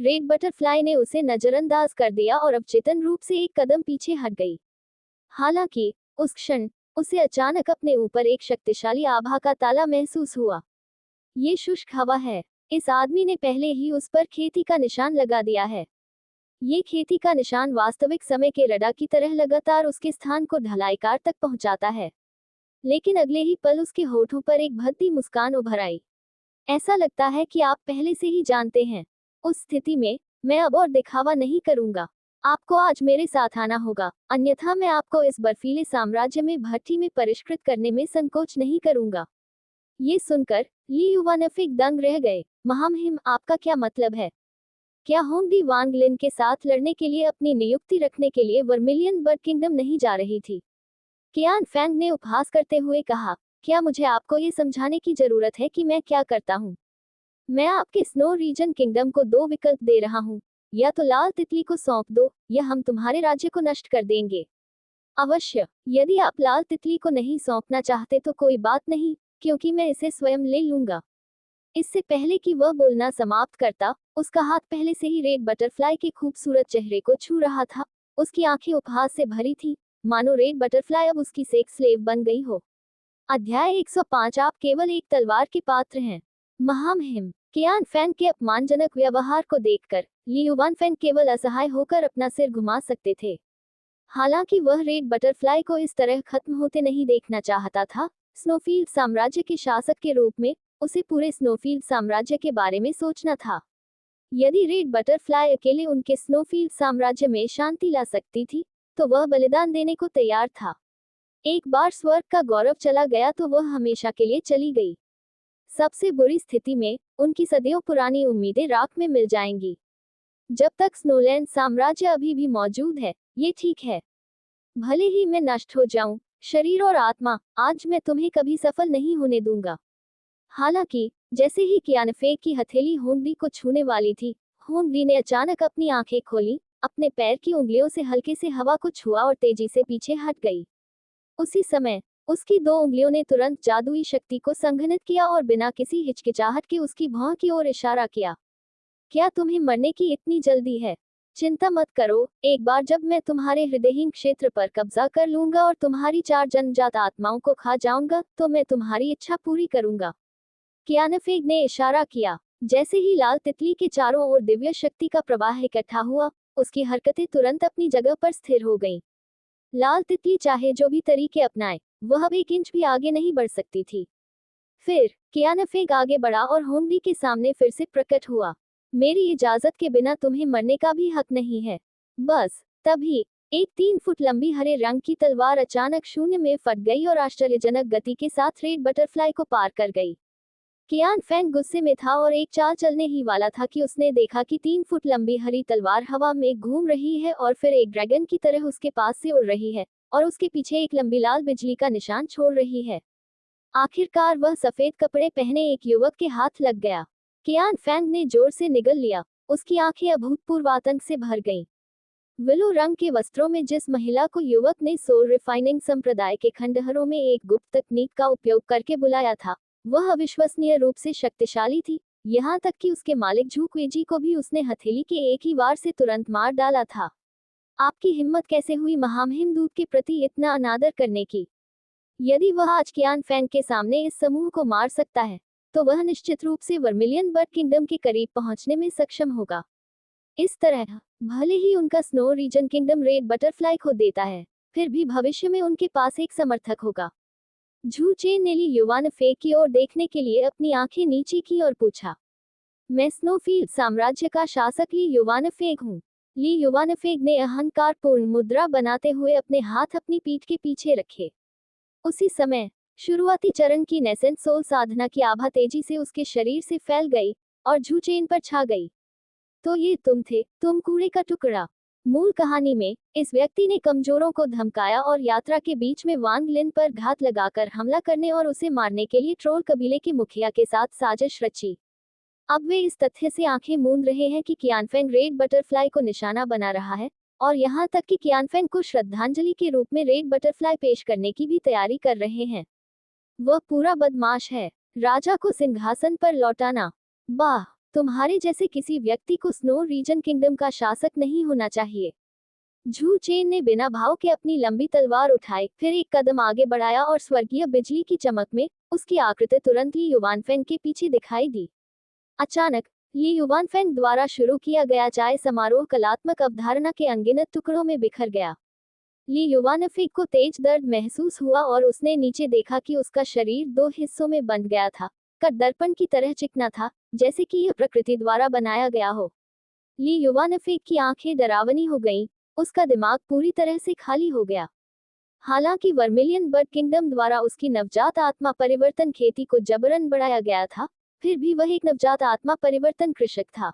रेड बटरफ्लाई ने उसे नजरअंदाज कर दिया और अवचेतन रूप से एक कदम पीछे हट गई। हालांकि उस क्षण उसे अचानक अपने ऊपर एक शक्तिशाली आभा का ताला महसूस हुआ। ये शुष्क हवा है। इस आदमी ने पहले ही उस पर खेती का निशान लगा दिया है। ये खेती का निशान वास्तविक समय के रडार की तरह लगातार उसके स्थान को ढलाईकार तक पहुंचाता है। लेकिन अगले ही पल उसके होठों पर एक भद्दी मुस्कान उभर आई। ऐसा लगता है कि आप पहले से ही जानते हैं। उस स्थिति में मैं अब और दिखावा नहीं करूंगा। आपको आज मेरे साथ आना होगा, अन्यथा मैं आपको इस बर्फीले साम्राज्य में भट्टी में परिष्कृत करने में संकोच नहीं करूंगा। ये सुनकर ली युवानफिक दंग रह गए। महामहिम, आपका क्या मतलब है? क्या होंगी वांगलिन के साथ लड़ने के लिए अपनी नियुक्ति रखने के लिए वर्मिलियन बर्ड किंगडम नहीं जा रही थी? कियान फैंग ने उपहास करते हुए कहा, क्या मुझे आपको ये समझाने की जरूरत है कि मैं क्या करता हूँ? मैं आपके स्नो रीजन किंगडम को दो विकल्प दे रहा हूँ, या तो लाल तितली को सौंप दो, या हम तुम्हारे राज्य को नष्ट कर देंगे। अवश्य, यदि आप लाल तितली को नहीं सौंपना चाहते तो कोई बात नहीं, क्योंकि मैं इसे स्वयं ले लूंगा। इससे पहले कि वह बोलना समाप्त करता, उसका हाथ पहले से ही रेड बटरफ्लाई के खूबसूरत चेहरे को छू रहा था। उसकी आंखें उपहास से भरी थी, मानो रेड बटरफ्लाई अब उसकी सेक्स स्लेव बन गई हो। अध्याय 105। आप केवल एक तलवार के पात्र हैं। महामहिम, कियान फैंग के अपमानजनक व्यवहार को देखकर ली युवान फैंग केवल असहाय होकर अपना सिर घुमा सकते थे। हालांकि वह रेड बटरफ्लाई को इस तरह खत्म होते नहीं देखना चाहता था। स्नोफील्ड साम्राज्य के शासक के रूप में उसे पूरे स्नोफील्ड साम्राज्य के बारे में सोचना था। यदि रेड बटरफ्लाई अकेले उनके स्नोफील्ड साम्राज्य में शांति ला सकती थी, तो वह बलिदान देने को तैयार था। एक बार स्वर्ग का गौरव चला गया तो वह हमेशा के लिए चली गई। सबसे बुरी स्थिति में उनकी सदियों पुरानी उम्मीदें राख में मिल जाएंगी। जब तक स्नोलैंड साम्राज्य अभी भी मौजूद है, ये ठीक है। भले ही मैं नष्ट हो जाऊं, शरीर और आत्मा, आज मैं तुम्हें कभी सफल नहीं होने दूंगा। हालांकि जैसे ही कियानफेक की हथेली होंगली को छूने वाली थी, होंगली ने अचानक अपनी आंखें खोली, अपने पैर की उंगलियों से हल्के से हवा को छुआ और तेजी से पीछे हट गई। उसी समय उसकी दो उंगलियों ने तुरंत जादुई शक्ति को संघनित किया और बिना किसी हिचकिचाहट के उसकी भौं की ओर इशारा किया। क्या तुम्हें मरने की इतनी जल्दी है? चिंता मत करो, एक बार जब मैं तुम्हारे हृदयहीन क्षेत्र पर कब्जा कर लूंगा और तुम्हारी 4 जन्मजात आत्माओं को खा जाऊंगा, तो मैं तुम्हारी इच्छा पूरी करूंगा। कियानफेग ने इशारा किया। जैसे ही लाल तितली के चारों ओर दिव्य शक्ति का प्रवाह इकट्ठा हुआ, उसकी हरकतें तुरंत अपनी जगह पर स्थिर हो गईं। लाल तितली चाहे जो भी तरीके अपनाए, वह अब 1 इंच भी आगे नहीं बढ़ सकती थी। फिर कियानफेग आगे बढ़ा और होंगली के सामने फिर से प्रकट हुआ। मेरी इजाजत के बिना तुम्हें मरने का भी हक नहीं है। बस तभी एक 3 फुट लंबी हरे रंग की तलवार अचानक शून्य में फट गई और आश्चर्यजनक गति के साथ रेड बटरफ्लाई को पार कर गई। कियान फेंग गुस्से में था और एक चाल चलने ही वाला था कि उसने देखा कि 3 फुट लंबी हरी तलवार हवा में घूम रही है और फिर एक ड्रैगन की तरह उसके पास से उड़ रही है और उसके पीछे एक लंबी लाल बिजली का निशान छोड़ रही है। आखिरकार वह सफेद कपड़े पहने एक युवक के हाथ लग गया। कियान फेंग ने जोर से निगल लिया। उसकी आंखें अभूतपूर्व आतंक से भर गईं। विलो रंग के वस्त्रों में जिस महिला को युवक ने सोल रिफाइनिंग संप्रदाय के खंडहरों में एक गुप्त तकनीक का उपयोग करके बुलाया था, वह अविश्वसनीय रूप से शक्तिशाली थी, यहाँ तक कि उसके मालिक झूक्वेजी को भी उसने हथेली के एक ही वार से तुरंत मार डाला था। आपकी हिम्मत कैसे हुई महामहिम दूत के प्रति इतना अनादर करने की? यदि वह आज कियान फेंग के सामने इस समूह को मार सकता है, तो वह निश्चित रूप से वर्मिलियन बर्ड किंगडम के करीब पहुंचने में सक्षम होगा। इस तरह भले ही उनका snow region kingdom red butterfly खो देता है, फिर भी भविष्य में उनके पास एक समर्थक होगा। झू चेन ने ली युवानफेग की ओर देखने के लिए अपनी आंखें नीचे की और पूछा, मैं स्नोफील्ड साम्राज्य का शासक ली युवानफेग हूँ। ली युवानफेग ने अहंकारपूर्ण मुद्रा बनाते हुए अपने हाथ अपनी पीठ के पीछे रखे। उसी समय शुरुआती चरण की नेसेंट सोल साधना की आभा तेजी से उसके शरीर से फैल गई और झू चेन पर छा गई। तो ये तुम थे, तुम कूड़े का टुकड़ा। मूल कहानी में इस व्यक्ति ने कमजोरों को धमकाया और यात्रा के बीच में वांग लिन पर घात लगाकर हमला करने और उसे मारने के लिए ट्रोल कबीले के मुखिया के साथ साजिश रची। अब वे इस तथ्य से आंखें मूंद रहे हैं कि कियानफेंग रेड बटरफ्लाई को निशाना बना रहा है और यहाँ तक कि कियानफेंग को श्रद्धांजलि के रूप में रेड बटरफ्लाई पेश करने की भी तैयारी कर रहे हैं। वह पूरा बदमाश है। राजा को सिंहासन पर लौटाना। वाह, तुम्हारे जैसे किसी व्यक्ति को स्नो रीजन किंगडम का शासक नहीं होना चाहिए। झू चेन ने बिना भाव के अपनी लंबी तलवार उठाई, फिर एक कदम आगे बढ़ाया और स्वर्गीय बिजली की चमक में उसकी आकृति तुरंत ली युवानफेंग के पीछे दिखाई दी। अचानक ली युवानफेंग द्वारा शुरू किया गया चाय समारोह कलात्मक अवधारणा के अनगिनत टुकड़ों में बिखर गया। ली युवानफेंग को तेज दर्द महसूस हुआ और उसने नीचे देखा कि उसका शरीर 2 हिस्सों में बंट गया था, कर दर्पण की तरह चिकना था, जैसे कि यह प्रकृति द्वारा बनाया गया हो। ली युवानफेंग की आंखें डरावनी हो गईं, उसका दिमाग पूरी तरह से खाली हो गया। हालांकि वर्मिलियन बर्ड किंगडम द्वारा उसकी नवजात आत्मा परिवर्तन खेती को जबरन बढ़ाया गया था, फिर भी वह एक नवजात आत्मा परिवर्तन कृषक था।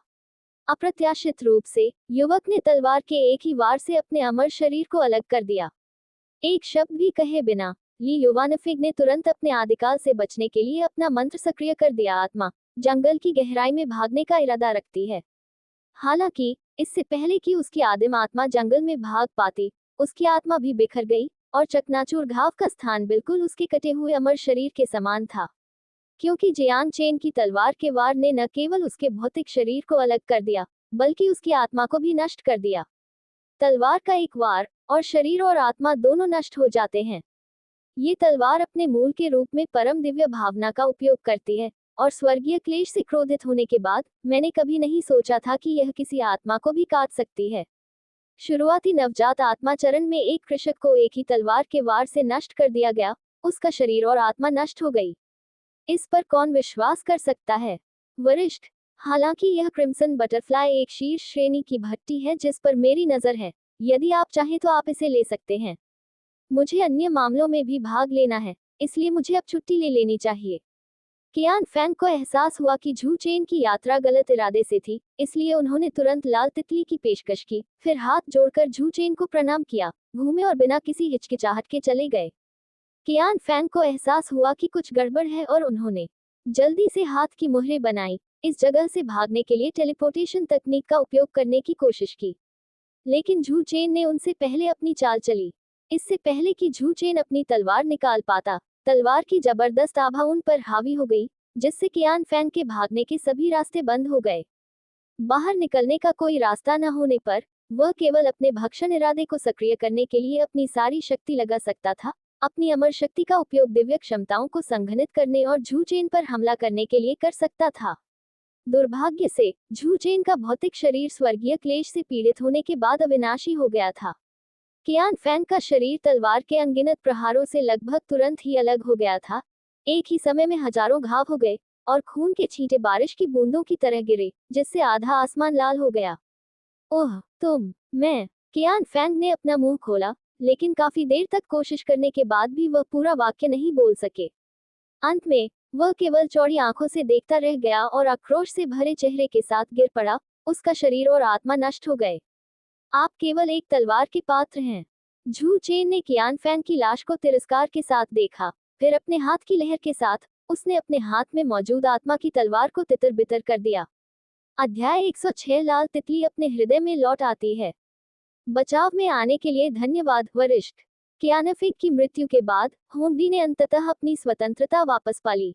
अप्रत्याशित रूप से युवक ने तलवार के एक ही वार से अपने अमर शरीर को अलग कर दिया। एक शब्द भी कहे बिना ली युवानफेंग ने तुरंत अपने आदिकाल से बचने के लिए अपना मंत्र सक्रिय कर दिया। आत्मा जंगल की गहराई में भागने का इरादा रखती है। हालांकि इससे पहले कि उसकी आदिम आत्मा जंगल में भाग पाती, उसकी आत्मा भी बिखर गई और चकनाचूर घाव का स्थान बिल्कुल उसके कटे हुए अमर शरीर के समान था। क्योंकि जियांग चेन की तलवार के वार ने न केवल उसके भौतिक शरीर को अलग कर दिया, बल्कि उसकी आत्मा को भी नष्ट कर दिया। तलवार का एक वार और शरीर और आत्मा दोनों नष्ट हो जाते हैं। ये तलवार अपने मूल के रूप में परम दिव्य भावना का उपयोग करती है और स्वर्गीय क्लेश से क्रोधित होने के बाद मैंने कभी नहीं सोचा था कि यह किसी आत्मा को भी काट सकती है। शुरुआती नवजात आत्मा चरण में एक कृषक को एक ही तलवार के वार से नष्ट कर दिया गया, उसका शरीर और आत्मा नष्ट हो गई। इस पर कौन विश्वास कर सकता है? वरिष्ठ, हालांकि यह क्रिम्सन बटरफ्लाई एक शीर्ष श्रेणी की भट्टी है जिस पर मेरी नजर है। यदि आप चाहें तो आप इसे ले सकते हैं। मुझे अन्य मामलों में भी भाग लेना है, इसलिए मुझे अब छुट्टी ले लेनी चाहिए। कियान फेंग को एहसास हुआ कि झू चेन की यात्रा गलत इरादे से थी, इसलिए उन्होंने तुरंत लाल तितली की पेशकश की, फिर हाथ जोड़कर झू चेन को प्रणाम किया, घूमे और बिना किसी हिचकिचाहट के चले गए। कियान फेंग को एहसास हुआ कि कुछ गड़बड़ है और उन्होंने जल्दी से हाथ की मुहरें बनाई, इस जगह से भागने के लिए टेलीपोर्टेशन तकनीक का उपयोग करने की कोशिश की। लेकिन झू चेन ने उनसे पहले अपनी चाल चली। इससे पहले कि झू चेन अपनी तलवार निकाल पाता, तलवार की जबरदस्त आभा उन पर हावी हो गई, जिससे कियान फेंग के भागने के सभी रास्ते बंद हो गए। बाहर निकलने का कोई रास्ता न होने पर वह केवल अपने भक्षण इरादे को सक्रिय करने के लिए अपनी सारी शक्ति लगा सकता था। अपनी अमर शक्ति का उपयोग दिव्य क्षमताओं को संघनित करने और झू चेन पर हमला करने के लिए कर सकता था। दुर्भाग्य से झू चेन का भौतिक शरीर स्वर्गीय क्लेश से पीड़ित होने के बाद अविनाशी हो गया था। कियान फैंग का शरीर तलवार के अनगिनत प्रहारों से लगभग तुरंत ही अलग हो गया था। एक ही समय में हजारों घाव हो गए और खून के छींटे बारिश की बूंदों की तरह गिरे, जिससे आधा आसमान लाल हो गया। ओह, मैं। कियान फैंग ने अपना मुंह खोला, लेकिन काफी देर तक कोशिश करने के बाद भी वह पूरा वाक्य नहीं बोल सके। अंत में वह केवल चौड़ी आंखों से देखता रह गया और आक्रोश से भरे चेहरे के साथ गिर पड़ा। उसका शरीर और आत्मा नष्ट हो गए। आप केवल एक तलवार के पात्र हैं। झू चेन ने कियान फैंग की लाश को तिरस्कार के साथ देखा, फिर अपने हाथ की लहर के साथ उसने अपने हाथ में मौजूद आत्मा की तलवार को तितर बितर कर दिया। अध्याय 106 लाल तितली अपने हृदय में लौट आती है। बचाव में आने के लिए धन्यवाद वरिष्ठ। कियानफेंग की मृत्यु के बाद होंगडी ने अंततः अपनी स्वतंत्रता वापस पा ली।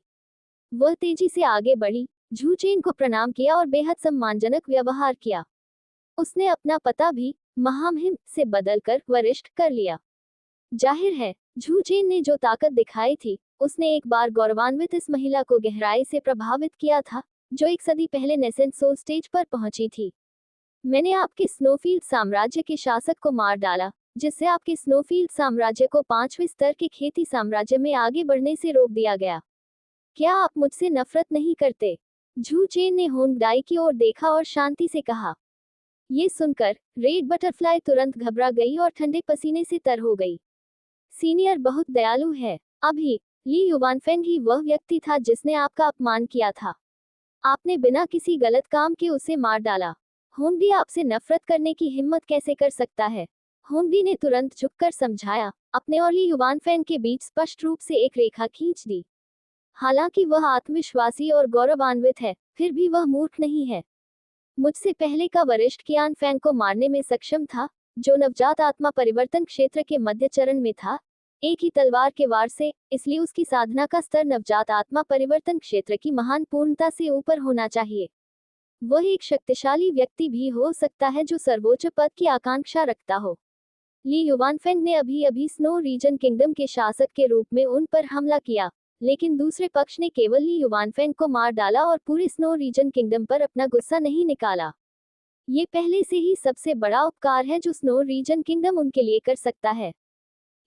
वह तेजी से आगे बढ़ी, झू चेन को प्रणाम किया और बेहद सम्मानजनक व्यवहार किया। उसने अपना पता भी महामहिम से बदलकर वरिष्ठ कर लिया। जाहिर है, झू चेन ने जो ताकत दिखाई थी, उसने एक बार गौरवान्वित इस महिला को गहराई से प्रभावित किया था, जो एक सदी पहले नेसेंट सोल स्टेज पर पहुंची थी। मैंने आपके स्नोफील्ड साम्राज्य के शासक को मार डाला, जिससे आपके स्नोफील्ड साम्राज्य को 5वें स्तर के खेती साम्राज्य में आगे बढ़ने से रोक दिया गया। क्या आप मुझसे नफरत नहीं करते? झू चेन ने होंगडाई की ओर देखा और शांति से कहा। ये सुनकर रेड बटरफ्लाई तुरंत घबरा गई और ठंडे पसीने से तर हो गई। सीनियर बहुत दयालु है। अभी ली युवानफेंग ही वह व्यक्ति था जिसने आपका अपमान किया था। आपने बिना किसी गलत काम के उसे मार डाला। होंगडी आपसे नफरत करने की हिम्मत कैसे कर सकता है? होंगडी ने तुरंत झुककर समझाया, अपने और ली युवानफेंग के बीच स्पष्ट रूप से एक रेखा खींच दी। हालांकि वह आत्मविश्वासी और गौरवान्वित है, फिर भी वह मूर्ख नहीं है। मुझसे पहले का वरिष्ठ कियान फैंग को मारने में सक्षम था, जो नवजात आत्मा परिवर्तन क्षेत्र के मध्य चरण में था, एक ही तलवार के वार से, इसलिए उसकी साधना का स्तर नवजात आत्मा परिवर्तन क्षेत्र की महान पूर्णता से ऊपर होना चाहिए। वह एक शक्तिशाली व्यक्ति भी हो सकता है जो सर्वोच्च पद की आकांक्षा रखता हो। ली युवानफेंग ने अभी अभी स्नो रीजन किंगडम के शासक के रूप में उन पर हमला किया, लेकिन दूसरे पक्ष ने केवल ली युवानफेंग को मार डाला और पूरे स्नो रीजन किंगडम पर अपना गुस्सा नहीं निकाला। ये पहले से ही सबसे बड़ा उपकार है जो स्नो रीजन किंगडम उनके लिए कर सकता है।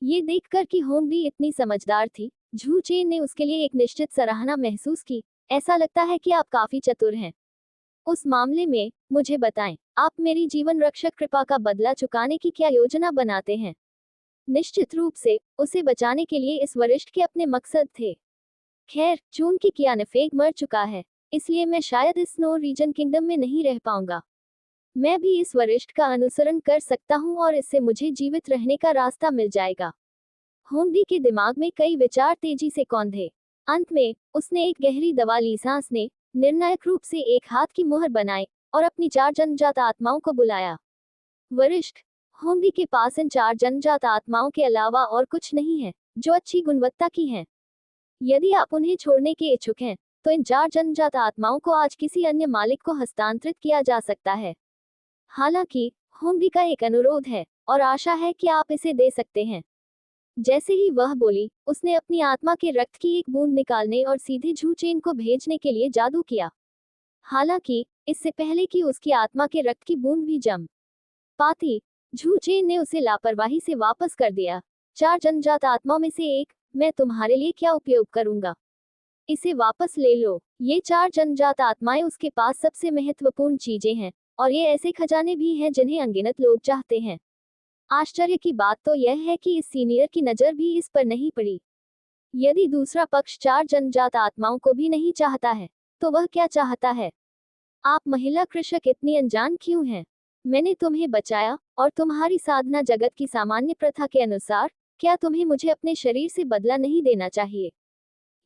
ये देखकर कि होंगडी इतनी समझदार थी, झू चेन ने उसके लिए एक निश्चित सराहना महसूस की। ऐसा लगता है कि आप काफी चतुर हैं। उस मामले में मुझे बताएं, आप मेरी जीवन रक्षक कृपा का बदला चुकाने की क्या योजना बनाते हैं? निश्चित रूप से उसे बचाने के लिए इस वरिष्ठ के अपने मकसद थे। खैर, चूंकि कियानफेंग मर चुका है, इसलिए मैं शायद इस स्नो रीजन किंगडम में नहीं रह पाऊंगा। मैं भी इस वरिष्ठ का अनुसरण कर सकता हूं और इससे मुझे जीवित रहने का रास्ता मिल जाएगा। होंगडी के दिमाग में कई विचार तेजी से कौंधे। अंत में उसने एक गहरी दबा ली सांस ने निर्णायक रूप से एक हाथ की मुहर बनाई और अपनी 4 जन्मजात आत्माओं को बुलाया। वरिष्ठ, होंगडी के पास इन 4 जन्मजात आत्माओं के अलावा और कुछ नहीं है जो अच्छी गुणवत्ता की हैं। यदि आप उन्हें छोड़ने के इच्छुक हैं, तो इन 4 जन्मजात आत्माओं को आज किसी अन्य मालिक को हस्तांतरित किया जा सकता है। हालांकि होंगडी का एक अनुरोध है और आशा है कि आप इसे दे सकते हैं। जैसे ही वह बोली, उसने अपनी आत्मा के रक्त की एक बूंद निकालने और सीधे झू चेन को भेजने के लिए जादू किया। हालांकि इससे पहले कि उसकी आत्मा के रक्त की बूंद भी जम पाती, झू चेन ने उसे लापरवाही से वापस कर दिया। 4 जन्मजात आत्माओं में से एक, मैं तुम्हारे लिए क्या उपयोग करूंगा? इसे वापस ले लो। ये 4 जन्मजात आत्माएं उसके पास सबसे महत्वपूर्ण चीजें हैं, और ये ऐसे खजाने भी हैं जिन्हें अनगिनत लोग चाहते हैं। आश्चर्य की बात तो यह है कि इस सीनियर की नजर भी इस पर नहीं पड़ी। यदि दूसरा पक्ष 4 जन्मजात आत्माओं को भी नहीं चाहता है, तो वह क्या चाहता है? आप महिला कृषक इतनी अनजान क्यों हैं? मैंने तुम्हें बचाया, और तुम्हारी साधना जगत की सामान्य प्रथा के अनुसार, क्या तुम्हें मुझे अपने शरीर से बदला नहीं देना चाहिए?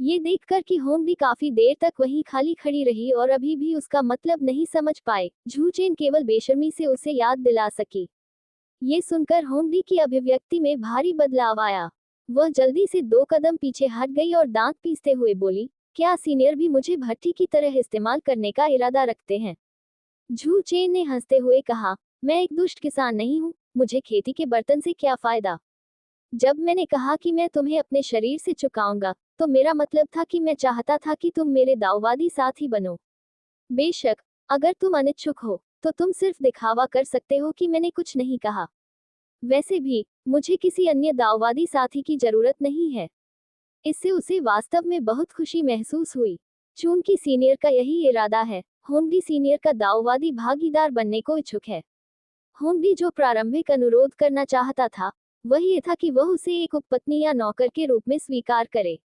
ये देखकर कि होंगडी काफी देर तक वहीं खाली खड़ी रही और अभी भी उसका मतलब नहीं समझ पाए, झू चेन केवल बेशर्मी से उसे याद दिला सकी। ये सुनकर होंगडी की अभिव्यक्ति में भारी बदलाव आया। वह जल्दी से 2 कदम पीछे हट गई और दांत पीसते हुए बोली, क्या सीनियर भी मुझे भट्टी की तरह इस्तेमाल करने का इरादा रखते हैं? झू चेन ने हंसते हुए कहा, मैं एक दुष्ट किसान नहीं हूँ, मुझे खेती के बर्तन से क्या फायदा। जब मैंने कहा कि मैं तुम्हें अपने शरीर से चुकाऊंगा, तो मेरा मतलब था कि मैं चाहता था कि तुम मेरे दाववादी साथी बनो। बेशक, अगर तुम अनिच्छुक हो, तो तुम सिर्फ दिखावा कर सकते हो कि मैंने कुछ नहीं कहा। वैसे भी, मुझे किसी अन्य दाववादी साथी की जरूरत नहीं है। इससे उसे वास्तव में बहुत खुशी महसूस हुई। चूंकि सीनियर का यही इरादा है, होंगी सीनियर का दाववादी भागीदार बनने को इच्छुक है। होंगी जो प्रारंभिक अनुरोध करना चाहता था, वह ये था कि वह उसे एक उपपत्नी या नौकर के रूप में स्वीकार करे।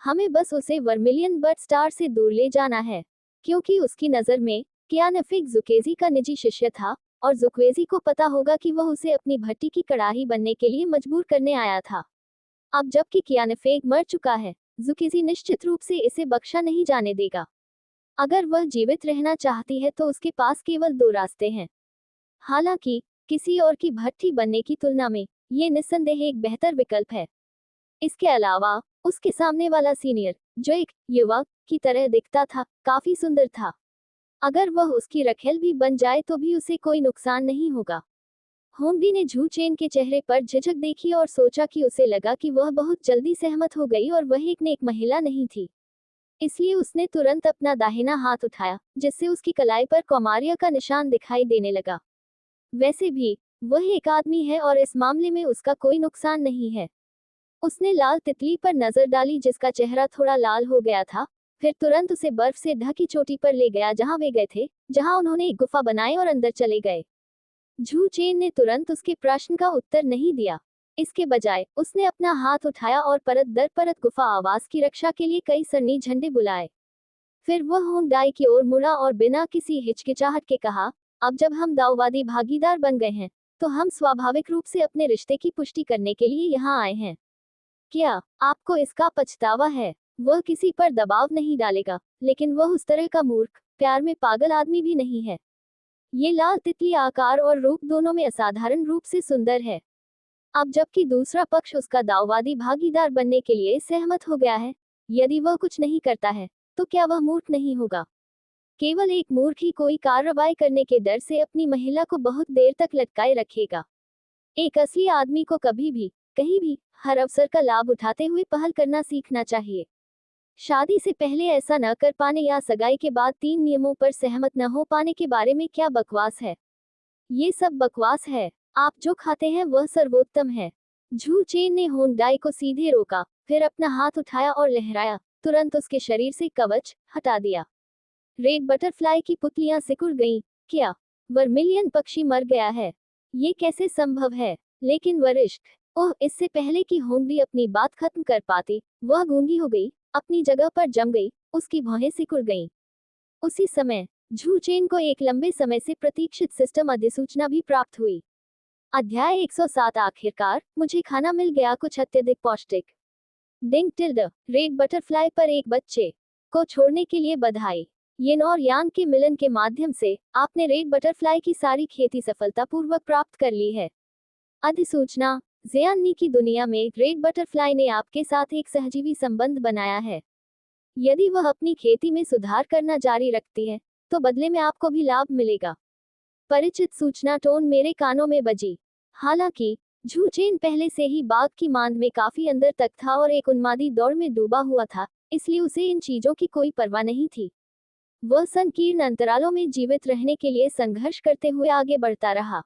हमें बस उसे वर्मिलियन बर्ड स्टार से दूर ले जाना है, क्योंकि उसकी नज़र में कियानफिक जुकेजी का निजी शिष्य था, और जुक्वेजी को पता होगा कि वह उसे अपनी भट्टी की कड़ाही बनने के लिए मजबूर करने आया था। अब जबकि कियानफेक मर चुका है, जुकेजी निश्चित रूप से इसे बख्शा नहीं जाने देगा। अगर वह जीवित रहना चाहती है तो उसके पास केवल दो रास्ते हैं। हालांकि, किसी और की भट्टी बनने की तुलना में, ये निस्संदेह एक बेहतर विकल्प है। इसके अलावा, उसके सामने वाला सीनियर, जो एक युवक की तरह दिखता था, काफी सुंदर था। अगर वह उसकी रखेल भी बन जाए तो भी उसे कोई नुकसान नहीं होगा। होंगी ने झू चेन के चेहरे पर झिझक देखी और सोचा कि उसे लगा कि वह बहुत जल्दी सहमत हो गई और वह एक नेक महिला नहीं थी। इसलिए उसने तुरंत अपना दाहिना हाथ उठाया, जिससे उसकी कलाई पर कौमार्य का निशान दिखाई देने लगा। वैसे भी, वह एक आदमी है और इस मामले में उसका कोई नुकसान नहीं है। उसने लाल तितली पर नजर डाली जिसका चेहरा थोड़ा लाल हो गया था, फिर तुरंत उसे बर्फ से ढकी चोटी पर ले गया जहां वे गए थे, जहां उन्होंने एक गुफा बनाई और अंदर चले गए। झू चेन ने तुरंत उसके प्रश्न का उत्तर नहीं दिया। इसके बजाय उसने अपना हाथ उठाया और परत दर परत गुफा आवास की रक्षा के लिए कई सन्नी झंडे बुलाए। फिर वह होंडाई की ओर मुड़ा और बिना किसी हिचकिचाहट के कहा, अब जब हम दाववादी भागीदार बन गए हैं, तो हम स्वाभाविक रूप से अपने रिश्ते की पुष्टि करने के लिए यहाँ आए हैं। क्या आपको इसका पछतावा है? वह किसी पर दबाव नहीं डालेगा, लेकिन वह उस तरह का मूर्ख, प्यार में पागल आदमी भी नहीं है। ये लाल तितली आकार और रूप दोनों में असाधारण रूप से सुंदर है। अब जबकि दूसरा पक्ष उसका दाववादी भागीदार बनने के लिए सहमत हो गया है, यदि वह कुछ नहीं करता है, तो क्या वह मूर्ख नहीं होगा? केवल एक मूर्ख ही कोई कार्रवाई करने के डर से अपनी महिला को बहुत देर तक लटकाए रखेगा। एक असली आदमी को कभी भी, कहीं भी, हर अवसर का लाभ उठाते हुए पहल करना सीखना चाहिए। शादी से पहले ऐसा न कर पाने या सगाई के बाद 3 नियमों पर सहमत न हो पाने के बारे में क्या बकवास है? ये सब बकवास है। आप जो खाते हैं वह सर्वोत्तम है। झू चेन ने होंडाई को सीधे रोका, फिर अपना हाथ उठाया और लहराया, तुरंत उसके शरीर से कवच हटा दिया। रेड बटरफ्लाई की पुतलियां सिकुड़ गईं। क्या वर्मिलियन पक्षी मर गया है? ये कैसे संभव है? लेकिन वरिष्ठ, ओह, इससे पहले कि होंगी अपनी बात खत्म कर पाती, वह गूंगी हो गई, अपनी जगह पर जम गई, उसकी भौहें सिकुड़ गईं। उसी समय, झू चेन को एक लंबे समय से प्रतीक्षित सिस्टम अधिसूचना भी प्राप्त हुई। अध्याय 107 आखिरकार, मुझे खाना मिल गया, कुछ अत्यधिक पौष्टिक। डिंग टिल्ड, रेड बटरफ्लाई पर एक बच्चे को छोड़ने के लिए बधाई। यिन और यांग के मिलन के माध्यम से, आपने रेड बटरफ्लाई की सारी खेती सफलतापूर्वक प्राप्त कर ली है। अधिसूचना, ज़ियान्नी की दुनिया में रेड बटरफ्लाई ने आपके साथ एक सहजीवी संबंध बनाया है। यदि वह अपनी खेती में सुधार करना जारी रखती है, तो बदले में आपको भी लाभ मिलेगा। परिचित सूचना टोन मेरे कानों में बजी। हालांकि, झू चेन पहले से ही बाग की मांद में काफी अंदर तक था और एक उन्मादी दौड़ में डूबा हुआ था, इसलिए उसे इन चीजों की कोई परवाह नहीं थी। वह संकीर्ण अंतरालों में जीवित रहने के लिए संघर्ष करते हुए आगे बढ़ता रहा।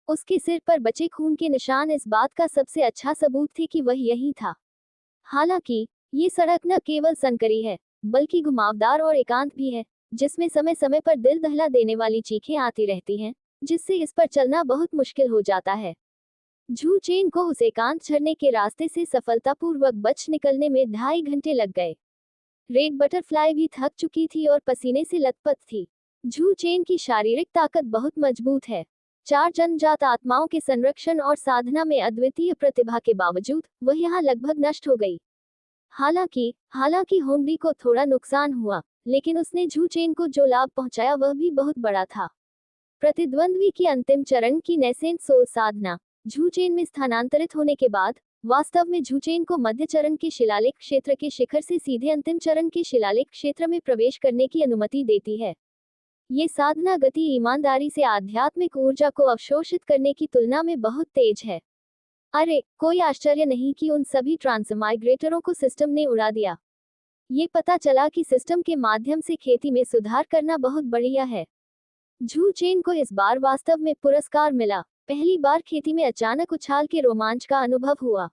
उसके सिर पर बचे खून के निशान इस बात का सबसे अच्छा सबूत थे कि वह यही था। हालांकि, ये सड़क न केवल संकरी है, बल्कि घुमावदार और एकांत भी है, जिसमें समय समय पर दिल दहला देने वाली चीखें आती रहती हैं, जिससे इस पर चलना बहुत मुश्किल हो जाता है। झू चेन को उस एकांत झरने के रास्ते से सफलतापूर्वक बच निकलने में 2.5 घंटे लग गए। रेड बटरफ्लाई भी थक चुकी थी और पसीने से लथपथ थी। झू चेन की शारीरिक ताकत बहुत मजबूत है। 4 जन्मजात आत्माओं के संरक्षण और साधना में अद्वितीय प्रतिभा के बावजूद वह यहाँ लगभग नष्ट हो गई। हालांकि होंगी को थोड़ा नुकसान हुआ, लेकिन उसने झू चेन को जो लाभ पहुंचाया वह भी बहुत बड़ा था। प्रतिद्वंद्वी की अंतिम चरण की नैसेंट सोल साधना, झू चेन में स्थानांतरित होने के बाद, वास्तव में झू चेन को मध्य चरण के शिलालेख क्षेत्र के शिखर से सीधे अंतिम चरण के शिलालेख क्षेत्र में प्रवेश करने की अनुमति देती है। ये साधना गति ईमानदारी से आध्यात्मिक ऊर्जा को अवशोषित करने की तुलना में बहुत तेज है। अरे, कोई आश्चर्य नहीं कि उन सभी ट्रांसमाइग्रेटरों को सिस्टम ने उड़ा दिया। ये पता चला कि सिस्टम के माध्यम से खेती में सुधार करना बहुत बढ़िया है। झू चेन को इस बार वास्तव में पुरस्कार मिला। पहली बार खेती में अचानक उछाल के रोमांच का अनुभव हुआ।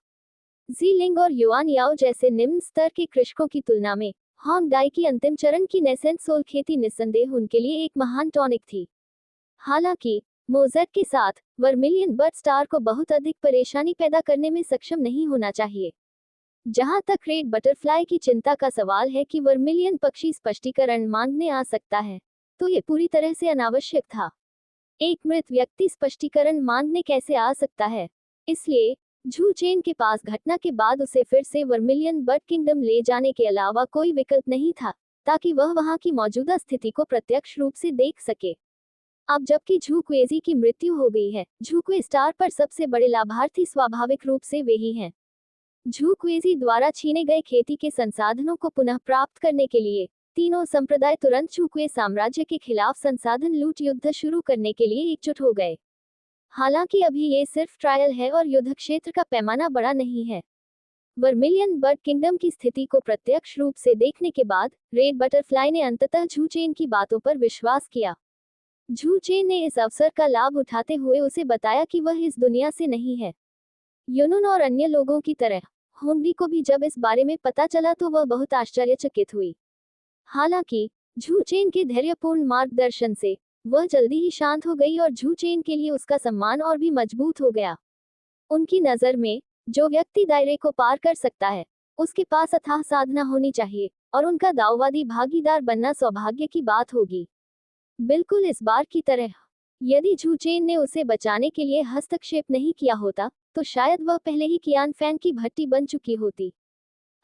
जीलिंग और युआन याओ जैसे निम्न स्तर के कृषकों की तुलना में होंगडाई की अंतिम चरण की नेसेंट सोल खेती निस्संदेह उनके लिए एक महान टॉनिक थी। हालांकि मोजेट के साथ वर्मिलियन बर्ड स्टार को बहुत अधिक परेशानी पैदा करने में सक्षम नहीं होना चाहिए। जहां तक रेड बटरफ्लाई की चिंता का सवाल है कि वर्मिलियन पक्षी स्पष्टीकरण मांगने आ सकता है, तो ये पूरी तरह से अनावश्यक था। एक मृत व्यक्ति स्पष्टीकरण मांगने कैसे आ सकता है? इसलिए झू चेन के पास घटना के बाद उसे फिर से वर्मिलियन बर्ड किंगडम ले जाने के अलावा कोई विकल्प नहीं था, ताकि वह वहां की मौजूदा स्थिति को प्रत्यक्ष रूप से देख सके। अब जबकि झूक्वेजी की मृत्यु हो गई है, झूक्वे स्टार पर सबसे बड़े लाभार्थी स्वाभाविक रूप से वे ही हैं। झूक्वेजी द्वारा छीने गए खेती के संसाधनों को पुनः प्राप्त करने के लिए तीनों संप्रदाय तुरंत झूक्वे साम्राज्य के खिलाफ संसाधन लूट युद्ध शुरू करने के लिए एकजुट हो गए। हालांकि अभी ये सिर्फ ट्रायल है और युद्ध क्षेत्र का पैमाना बड़ा नहीं है। वर्मिलियन बर्ड किंगडम की स्थिति को प्रत्यक्ष रूप से देखने के बाद रेड बटरफ्लाई ने अंततः झू चेन की बातों पर विश्वास किया। झू चेन ने इस अवसर का लाभ उठाते हुए उसे बताया कि वह इस दुनिया से नहीं है। यूनुन और अन्य लोगों की तरह होंगडी को भी जब इस बारे में पता चला तो वह बहुत आश्चर्यचकित हुई। हालांकि झू चेन के धैर्यपूर्ण मार्गदर्शन से वह जल्दी ही शांत हो गई और झू चेन के लिए उसका सम्मान और भी मजबूत हो गया। उनकी नज़र में जो व्यक्ति दायरे को पार कर सकता है, उसके पास अथाह साधना होनी चाहिए और उनका दाववादी भागीदार बनना सौभाग्य की बात होगी। बिल्कुल इस बार की तरह, यदि झू चेन ने उसे बचाने के लिए हस्तक्षेप नहीं किया होता, तो शायद वह पहले ही कियान फैन की भट्टी बन चुकी होती।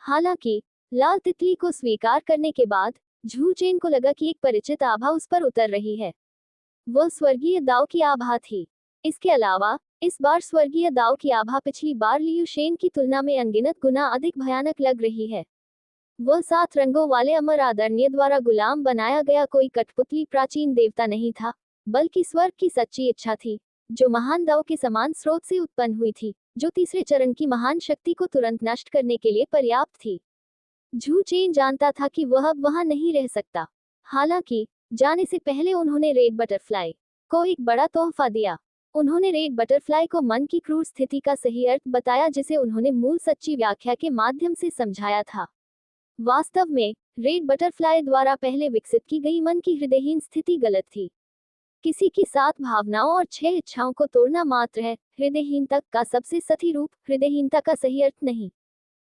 हालांकि लाल तितली को स्वीकार करने के बाद झू चेन को लगा कि एक परिचित आभा उस पर उतर रही है। वह स्वर्गीय दाव की आभा थी। इसके अलावा इस बार स्वर्गीय दाव की आभा पिछली बार लियू शेन की तुलना में अनगिनत गुना अधिक भयानक लग रही है। वह 7 रंगों वाले अमर आदरणीय द्वारा गुलाम बनाया गया कोई कठपुतली प्राचीन देवता नहीं था, बल्कि स्वर्ग की सच्ची इच्छा थी, जो महान दाव के समान स्रोत से उत्पन्न हुई थी, जो तीसरे चरण की महान शक्ति को तुरंत नष्ट करने के लिए पर्याप्त थी। झू चेन जानता था कि वह अब वहां नहीं रह सकता। हालांकि जाने से पहले उन्होंने रेड बटरफ्लाई को एक बड़ा तोहफा दिया। उन्होंने रेड बटरफ्लाई को मन की क्रूर स्थिति का सही अर्थ बताया, जिसे उन्होंने मूल सच्ची व्याख्या के माध्यम से समझाया था। वास्तव में रेड बटरफ्लाई द्वारा पहले विकसित की गई मन की हृदयहीन स्थिति गलत थी। किसी की 7 भावनाओं और 6 इच्छाओं को तोड़ना मात्र है हृदयहीनता का सबसे सही रूप, हृदयहीनता का सही अर्थ नहीं।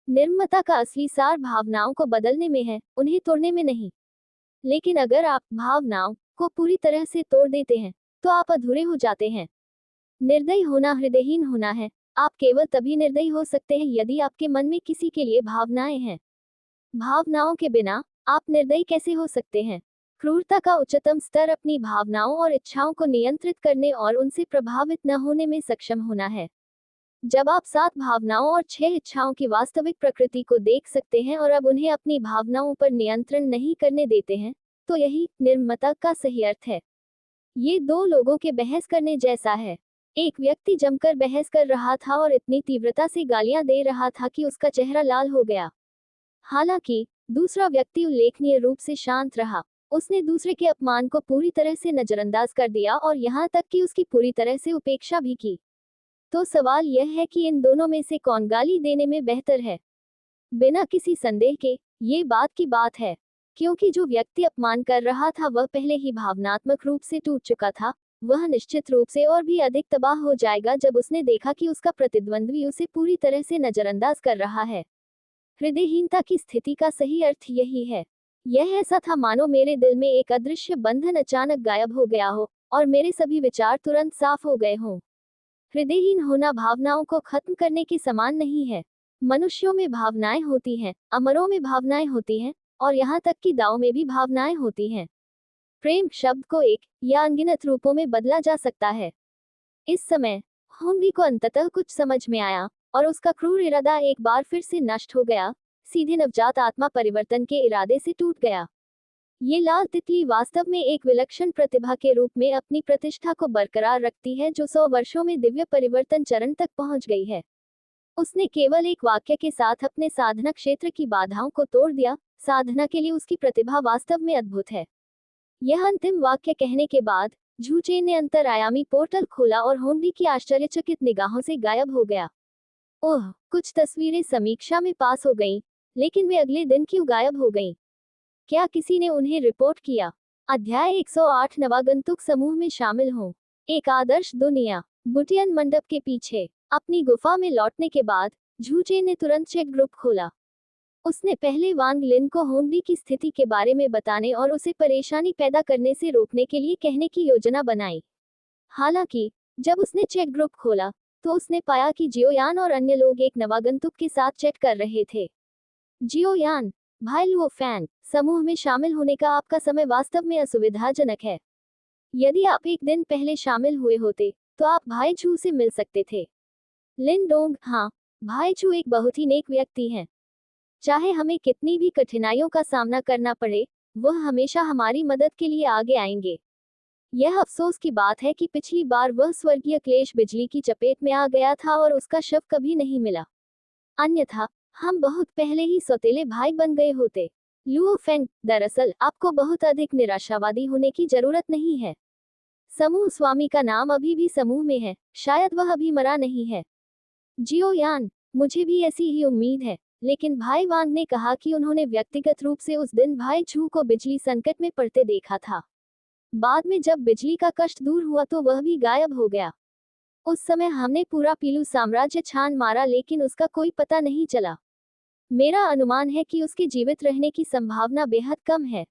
निर्ममता का असली सार भावनाओं को बदलने में है, उन्हें तोड़ने में नहीं। लेकिन अगर आप भावनाओं को पूरी तरह से तोड़ देते हैं, तो आप अधूरे हो जाते हैं। निर्दयी होना हृदयहीन होना है। आप केवल तभी निर्दयी हो सकते हैं यदि आपके मन में किसी के लिए भावनाएं हैं। भावनाओं के बिना आप निर्दयी कैसे हो सकते हैं? क्रूरता का उच्चतम स्तर अपनी भावनाओं और इच्छाओं को नियंत्रित करने और उनसे प्रभावित न होने में सक्षम होना है। जब आप 7 भावनाओं और 6 इच्छाओं की वास्तविक प्रकृति को देख सकते हैं और अब उन्हें अपनी भावनाओं पर नियंत्रण नहीं करने देते हैं, तो यही निर्ममता का सही अर्थ है। ये 2 लोगों के बहस करने जैसा है। एक व्यक्ति जमकर बहस कर रहा था और इतनी तीव्रता से गालियां दे रहा था कि उसका चेहरा लाल हो गया। हालांकि दूसरा व्यक्ति उल्लेखनीय रूप से शांत रहा। उसने दूसरे के अपमान को पूरी तरह से नजरअंदाज कर दिया और यहाँ तक कि उसकी पूरी तरह से उपेक्षा भी की। तो सवाल यह है कि इन दोनों में से कौन गाली देने में बेहतर है? बिना किसी संदेह के ये बात की बात है, क्योंकि जो व्यक्ति अपमान कर रहा था वह पहले ही भावनात्मक रूप से टूट चुका था। वह निश्चित रूप से और भी अधिक तबाह हो जाएगा जब उसने देखा कि उसका प्रतिद्वंद्वी उसे पूरी तरह से नजरअंदाज कर रहा है। हृदयहीनता की स्थिति का सही अर्थ यही है। यह ऐसा था मानो मेरे दिल में एक अदृश्य बंधन अचानक गायब हो गया हो और मेरे सभी विचार तुरंत साफ हो गए हों। हृदयहीन होना भावनाओं को खत्म करने के समान नहीं है। मनुष्यों में भावनाएं होती हैं, अमरों में भावनाएं होती हैं, और यहाँ तक कि दाव में भी भावनाएं होती हैं। प्रेम शब्द को एक या अनगिनत रूपों में बदला जा सकता है। इस समय होंगी को अंततः कुछ समझ में आया और उसका क्रूर इरादा एक बार फिर से नष्ट हो गया, सीधे नवजात आत्मा परिवर्तन के इरादे से टूट गया। ये लाल तितली वास्तव में एक विलक्षण प्रतिभा के रूप में अपनी प्रतिष्ठा को बरकरार रखती है जो 100 वर्षों में दिव्य परिवर्तन चरण तक पहुंच गई है। उसने केवल एक वाक्य के साथ अपने साधना क्षेत्र की बाधाओं को तोड़ दिया। साधना के लिए उसकी प्रतिभा वास्तव में अद्भुत है। यह अंतिम वाक्य कहने के बाद झू चेन ने अंतरआयामी पोर्टल खोला और होंगी की आश्चर्यचकित निगाहों से गायब हो गया। ओह, कुछ तस्वीरें समीक्षा में पास हो गईं, लेकिन वे अगले दिन क्यों गायब हो गईं? क्या किसी ने उन्हें रिपोर्ट किया? अध्याय 108 नवागंतुक समूह में शामिल हों। एक आदर्श दुनिया। बुटियन मंडप के पीछे अपनी गुफा में लौटने के बाद झू चेन ने तुरंत चैट ग्रुप खोला। उसने पहले वांग लिन को होंगी की स्थिति के बारे में बताने और उसे परेशानी पैदा करने से रोकने के लिए कहने की योजना बनाई। हालांकि जब उसने चैट ग्रुप खोला तो उसने पाया कि जियोयान और अन्य लोग एक नवागंतुक के साथ चैट कर रहे थे। जियोयान, भाई लुओ फैंग, समूह में शामिल होने का आपका समय वास्तव में असुविधाजनक है। यदि आप एक दिन पहले शामिल हुए होते तो आप भाई झू से मिल सकते थे। लिन डोंग, हाँ, भाई झू एक बहुत ही नेक व्यक्ति हैं। चाहे हमें कितनी भी कठिनाइयों का सामना करना पड़े, वह हमेशा हमारी मदद के लिए आगे आएंगे। यह अफसोस की बात है कि पिछली बार वह स्वर्गीय क्लेश बिजली की चपेट में आ गया था और उसका शव कभी नहीं मिला। अन्यथा हम बहुत पहले ही सौतेले भाई बन गए होते। लुओ फेंग, दरअसल आपको बहुत अधिक निराशावादी होने की जरूरत नहीं है। समूह स्वामी का नाम अभी भी समूह में है, शायद वह अभी मरा नहीं है। जियोयान, मुझे भी ऐसी ही उम्मीद है, लेकिन भाई वांग ने कहा कि उन्होंने व्यक्तिगत रूप से उस दिन भाई झू को बिजली संकट में पड़ते देखा था। बाद में जब बिजली का कष्ट दूर हुआ तो वह भी गायब हो गया। उस समय हमने पूरा पीलू साम्राज्य छान मारा लेकिन उसका कोई पता नहीं चला। मेरा अनुमान है कि उसके जीवित रहने की संभावना बेहद कम है।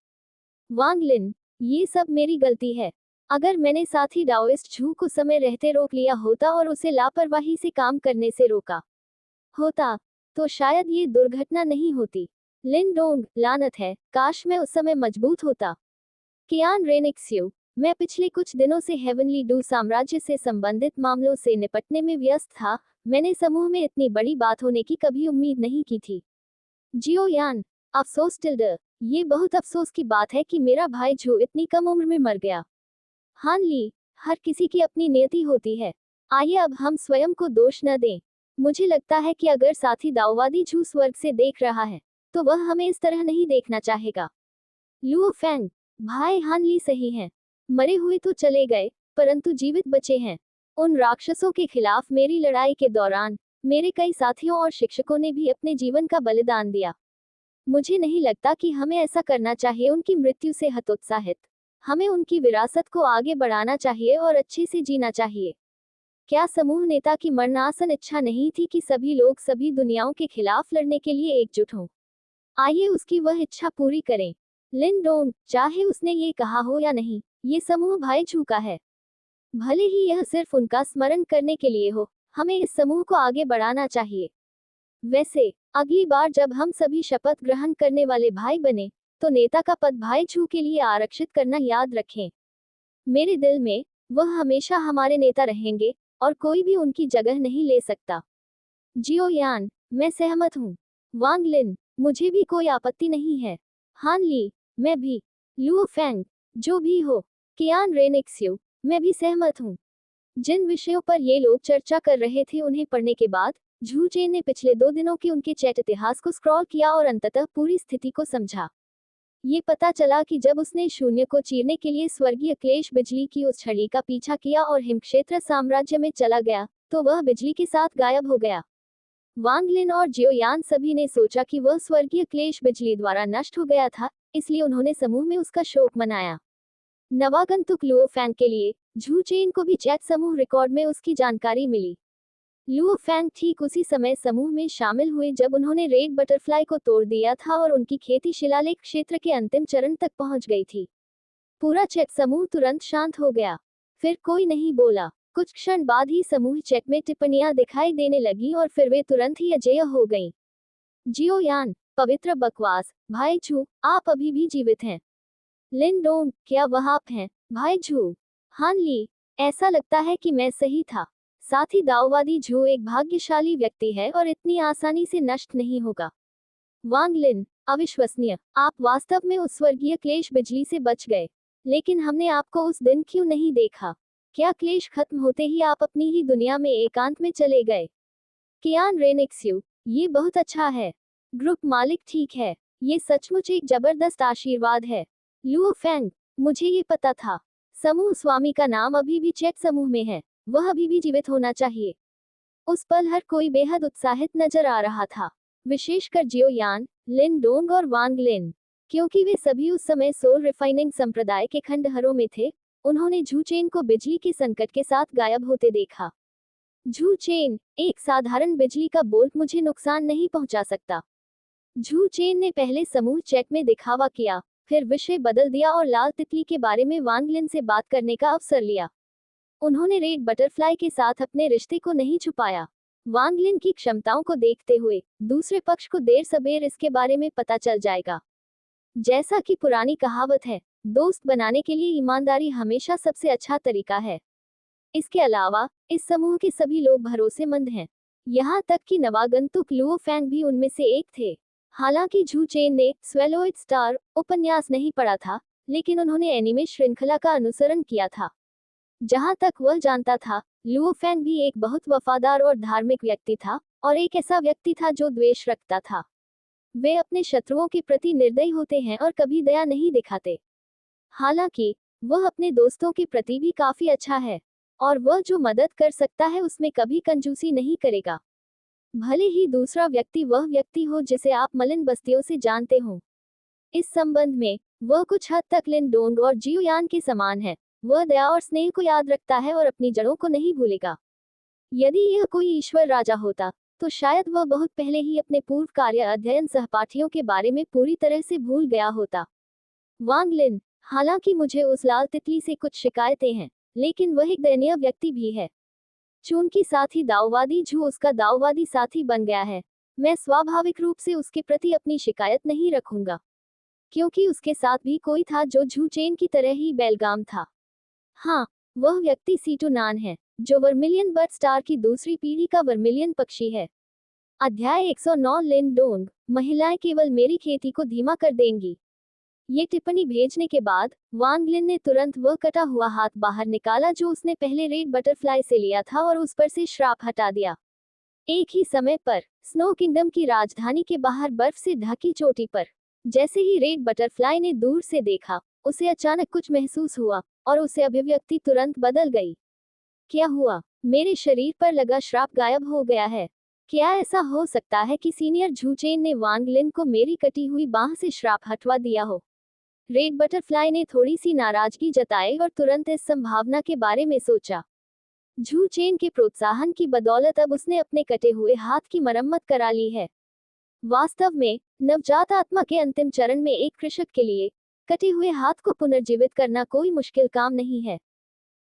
वांग लिन, ये सब मेरी गलती है। अगर मैंने साथी डाओइस्ट झू को समय रहते रोक लिया होता और उसे लापरवाही से काम करने से रोका होता, तो शायद ये दुर्घटना नहीं होती। लिन डोंग, लानत है, काश मैं उस समय मजबूत होता। कियान रेनिक्स्यू, मैं पिछले कुछ दिनों से हेवनली डू साम्राज्य से संबंधित मामलों से निपटने में व्यस्त था। मैंने समूह में इतनी बड़ी बात होने की कभी उम्मीद नहीं की थी। जियोयान, अफसोस टिल्डर, ये बहुत अफसोस की बात है कि मेरा भाई झू इतनी कम उम्र में मर गया। हान ली, हर किसी की अपनी नियति होती है। आइए अब हम स्वयं को दोष न दें। मुझे लगता है कि अगर साथी दाओवादी झू स्वर्ग से देख रहा है तो वह हमें इस तरह नहीं देखना चाहेगा। लुओ फैंग, भाई हान ली सही हैं। मरे हुए तो चले गए, परंतु जीवित बचे हैं। उन राक्षसों के खिलाफ मेरी लड़ाई के दौरान मेरे कई साथियों और शिक्षकों ने भी अपने जीवन का बलिदान दिया। मुझे नहीं लगता कि हमें ऐसा करना चाहिए उनकी मृत्यु से हतोत्साहित। हमें उनकी विरासत को आगे बढ़ाना चाहिए और अच्छे से जीना चाहिए। क्या समूह नेता की मरणासन इच्छा नहीं थी कि सभी लोग सभी दुनियाओं के खिलाफ लड़ने के लिए एकजुट हों? आइए उसकी वह इच्छा पूरी करें। लिन डोंग, चाहे उसने ये कहा हो या नहीं, ये समूह भाई झू का है। भले ही यह सिर्फ उनका स्मरण करने के लिए हो, हमें इस समूह को आगे बढ़ाना चाहिए। वैसे अगली बार जब हम सभी शपथ ग्रहण करने वाले भाई बने तो नेता का पद भाई झू के लिए आरक्षित करना याद रखें। मेरे दिल में वह हमेशा हमारे नेता रहेंगे और कोई भी उनकी जगह नहीं ले सकता। जियोयान, मैं सहमत हूँ। वांग लिन, मुझे भी कोई आपत्ति नहीं है। हान ली, मैं भी। लुओ फैंग, जो भी हो। कियान रेनिक्स्यू, मैं भी सहमत हूँ। जिन विषयों पर ये लोग चर्चा कर रहे थे उन्हें पढ़ने के बाद झू चेन ने पिछले 2 दिनों के उनके चैट इतिहास को स्क्रॉल किया और अंततः पूरी स्थिति को समझा। ये पता चला कि जब उसने शून्य को चीरने के लिए स्वर्गीय क्लेश बिजली की उस छड़ी का पीछा किया और हिमक्षेत्र साम्राज्य में चला गया तो वह बिजली के साथ गायब हो गया। वांग लिन और जियोयान सभी ने सोचा कि वह स्वर्गीय क्लेश बिजली द्वारा नष्ट हो गया था, इसलिए उन्होंने समूह में उसका शोक मनाया। नवागंतुक लुओ फैंग के लिए झू चेन को भी चैट समूह रिकॉर्ड में उसकी जानकारी मिली। लुओ फैंग ठीक उसी समय समूह में शामिल हुए जब उन्होंने रेड बटरफ्लाई को तोड़ दिया था और उनकी खेती शिलालेख क्षेत्र के अंतिम चरण तक पहुंच गई थी। पूरा चैट समूह तुरंत शांत हो गया। फिर कोई नहीं बोला। कुछ क्षण बाद ही समूह चैट में टिप्पणियां दिखाई देने लगी और फिर वे तुरंत ही अजेय हो गईं। जियोयान, पवित्र बकवास, भाई झू, आप अभी भी जीवित हैं। लिन डोंग, क्या वह आप हैं, भाई झू? हान ली, ऐसा लगता है कि मैं सही था। साथ ही दाओवादी झू एक भाग्यशाली व्यक्ति है और इतनी आसानी से नष्ट नहीं होगा। वांग लिन, अविश्वसनीय, आप वास्तव में उस स्वर्गीय क्लेश बिजली से बच गए। लेकिन हमने आपको उस दिन क्यों नहीं देखा? क्या क्लेश खत्म होते ही आप अपनी ही दुनिया में एकांत में चले गए? कियान रेनिक्स्यू, ये बहुत अच्छा है। ग्रुप मालिक, ठीक है, ये सचमुच एक जबरदस्त आशीर्वाद है। लुओ फेंग, मुझे ये पता था। समूह स्वामी का नाम अभी भी चेक समूह में है, वह अभी भी जीवित होना चाहिए। उस पल हर कोई बेहद उत्साहित नजर आ रहा था, विशेषकर जियो यान, लिन डोंग और वांग लिन, क्योंकि वे सभी उस समय सोल रिफाइनिंग संप्रदाय के खंडहरों में थे। उन्होंने झू चेन को बिजली के संकट के साथ गायब होते देखा। झू चेन, एक साधारण बिजली का बोल्ट मुझे नुकसान नहीं पहुंचा सकता। झू चेन ने पहले समूह चैट में दिखावा किया, फिर विषय बदल दिया और लाल तितली के बारे में वांग लिन से बात करने का अवसर लिया। उन्होंने रेड बटरफ्लाई के साथ अपने रिश्ते को नहीं छुपाया। वांग लिन की क्षमताओं को देखते हुए दूसरे पक्ष को देर सबेर इसके बारे में पता चल जाएगा। जैसा कि पुरानी कहावत है, दोस्त बनाने के लिए ईमानदारी हमेशा सबसे अच्छा तरीका है। इसके अलावा इस समूह के सभी लोग भरोसेमंद हैं, यहाँ तक कि नवागंतुक लुओ फैंग भी उनमें से एक थे। हालांकि झू चेन ने स्वेलोइड स्टार उपन्यास नहीं पढ़ा था, लेकिन उन्होंने एनिमे श्रृंखला का अनुसरण किया था। जहां तक वह जानता था, लुओ फैंग भी एक बहुत वफादार और धार्मिक व्यक्ति था, और एक ऐसा व्यक्ति था जो द्वेष रखता था। वे अपने शत्रुओं के प्रति निर्दयी होते हैं और कभी दया नहीं दिखाते। हालांकि वह अपने दोस्तों के प्रति भी काफी अच्छा है, और वह जो मदद कर सकता है उसमें कभी कंजूसी नहीं करेगा, भले ही दूसरा व्यक्ति वह व्यक्ति हो जिसे आप मलिन बस्तियों से जानते हो। इस संबंध में वह कुछ हद तक लिन डोंग और जियो यान के समान है। वह दया और स्नेह को याद रखता है और अपनी जड़ों को नहीं भूलेगा। यदि यह कोई ईश्वर राजा होता, तो शायद वह बहुत पहले ही अपने पूर्व कार्य अध्ययन सहपाठियों के बारे में पूरी तरह से भूल गया होता। वांग लिन, हालांकि मुझे उस लाल तितली से कुछ शिकायतें हैं, लेकिन वह एक दयनीय व्यक्ति भी है। चूंकि साथी दाऊवादी झू उसका दाऊवादी साथी बन गया है, मैं स्वाभाविक रूप से उसके प्रति अपनी शिकायत नहीं रखूंगा, क्योंकि उसके साथ भी कोई था जो झू चेन की तरह ही बेलगाम था। हाँ, वह व्यक्ति सीटू नान है, जो वर्मिलियन बर्ड स्टार की दूसरी पीढ़ी का वर्मिलियन पक्षी है। अध्याय 109 लिन डोंग, महिलाएं केवल मेरी खेती को धीमा कर देंगी। ये टिप्पणी भेजने के बाद वांग लिन ने तुरंत वह कटा हुआ हाथ बाहर निकाला जो उसने पहले रेड बटरफ्लाई से लिया था और उस पर से श्राप हटा दिया। एक ही समय पर स्नो किंगडम की राजधानी के बाहर बर्फ से ढकी चोटी पर जैसे ही रेड बटरफ्लाई ने दूर से देखा, उसे अचानक कुछ महसूस हुआ और उसे अभिव्यक्ति तुरंत बदल गई। क्या हुआ? मेरे शरीर पर लगा श्राप गायब हो गया है। क्या ऐसा हो सकता है कि सीनियर झू चेन ने वांग लिन को मेरी कटी हुई बाह से श्राप हटवा दिया हो? रेड बटरफ्लाई ने थोड़ी सी नाराजगी जताई और तुरंत इस संभावना के बारे में सोचा। झू चेन के प्रोत्साहन की बदौलत अब उसने अपने कटे हुए हाथ की मरम्मत करा ली है। वास्तव में नवजात आत्मा के अंतिम चरण में एक कृषक के लिए कटे हुए हाथ को पुनर्जीवित करना कोई मुश्किल काम नहीं है।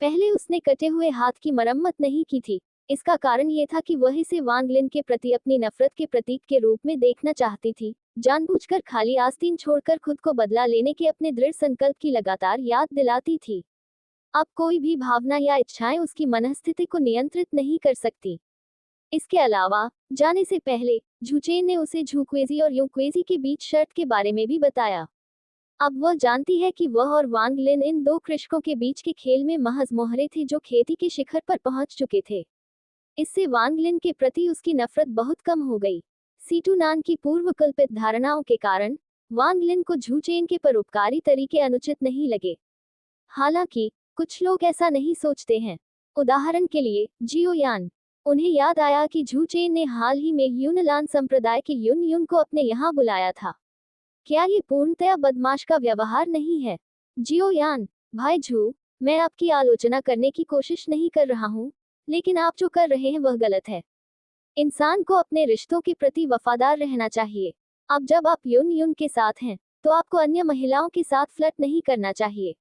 पहले उसने कटे हुए हाथ की मरम्मत नहीं की थी। इसका कारण ये था कि वह इसे वांग लिन के प्रति अपनी नफरत के प्रतीक के रूप में देखना चाहती थी, जानबूझकर खाली आस्तीन छोड़कर खुद को बदला लेने के अपने दृढ़ संकल्प की लगातार याद दिलाती थी। अब कोई भी भावना या इच्छाएं उसकी मनस्थिति को नियंत्रित नहीं कर सकती। इसके अलावा जाने से पहले झू चेन ने उसे झूक्वेजी और यूक्वेजी के बीच शर्त के बारे में भी बताया। अब वह जानती है कि वह और वांग लिन इन दो कृषकों के बीच के खेल में महज मोहरे थे जो खेती के शिखर पर पहुंच चुके थे। इससे वांग लिन के प्रति उसकी नफरत बहुत कम हो गई। सीटू नान की पूर्व कल्पित धारणाओं के कारण वांग लिन को झू चेन के परोपकारी तरीके अनुचित नहीं लगे। हालांकि कुछ लोग ऐसा नहीं सोचते हैं। उदाहरण के लिए जियो यान, उन्हें याद आया कि झू चेन ने हाल ही में यूनलान संप्रदाय के युन युन को अपने यहाँ बुलाया था। क्या ये पूर्णतया बदमाश का व्यवहार नहीं है? जियो यान, भाई झू, मैं आपकी आलोचना करने की कोशिश नहीं कर रहा हूँ, लेकिन आप जो कर रहे हैं वह गलत है। इंसान को अपने रिश्तों के प्रति वफादार रहना चाहिए। अब जब आप युन युन के साथ हैं, तो आपको अन्य महिलाओं के साथ फ्लर्ट नहीं करना चाहिए।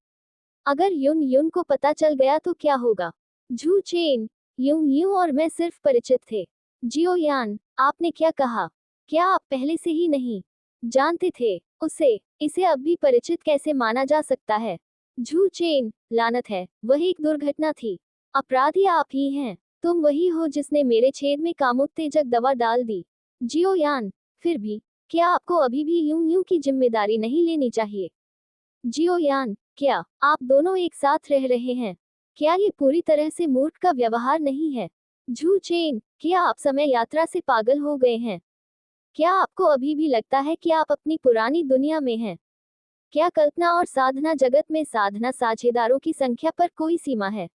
अगर युन युन को पता चल गया तो क्या होगा? झू चेन, युन यू और मैं सिर्फ परिचित थे। जियो यान, आपने क्या कहा? क्या आप पहले से ही नहीं जानते थे उसे? इसे अब भी परिचित कैसे माना जा सकता है? झू चेन, लानत है, वह एक दुर्घटना थी। अपराधी आप ही हैं। तुम वही हो जिसने मेरे छेद में कामोत्तेजक दवा डाल दी। जियो यान, फिर भी क्या आपको अभी भी यूं की जिम्मेदारी नहीं लेनी चाहिए? जियोयान, क्या आप दोनों एक साथ रह रहे हैं? क्या ये पूरी तरह से मूर्ख का व्यवहार नहीं है? झू चेन, क्या आप समय यात्रा से पागल हो गए हैं? क्या आपको अभी भी लगता है कि आप अपनी पुरानी दुनिया में हैं? क्या कल्पना और साधना जगत में साधना साझेदारों की संख्या पर कोई सीमा है?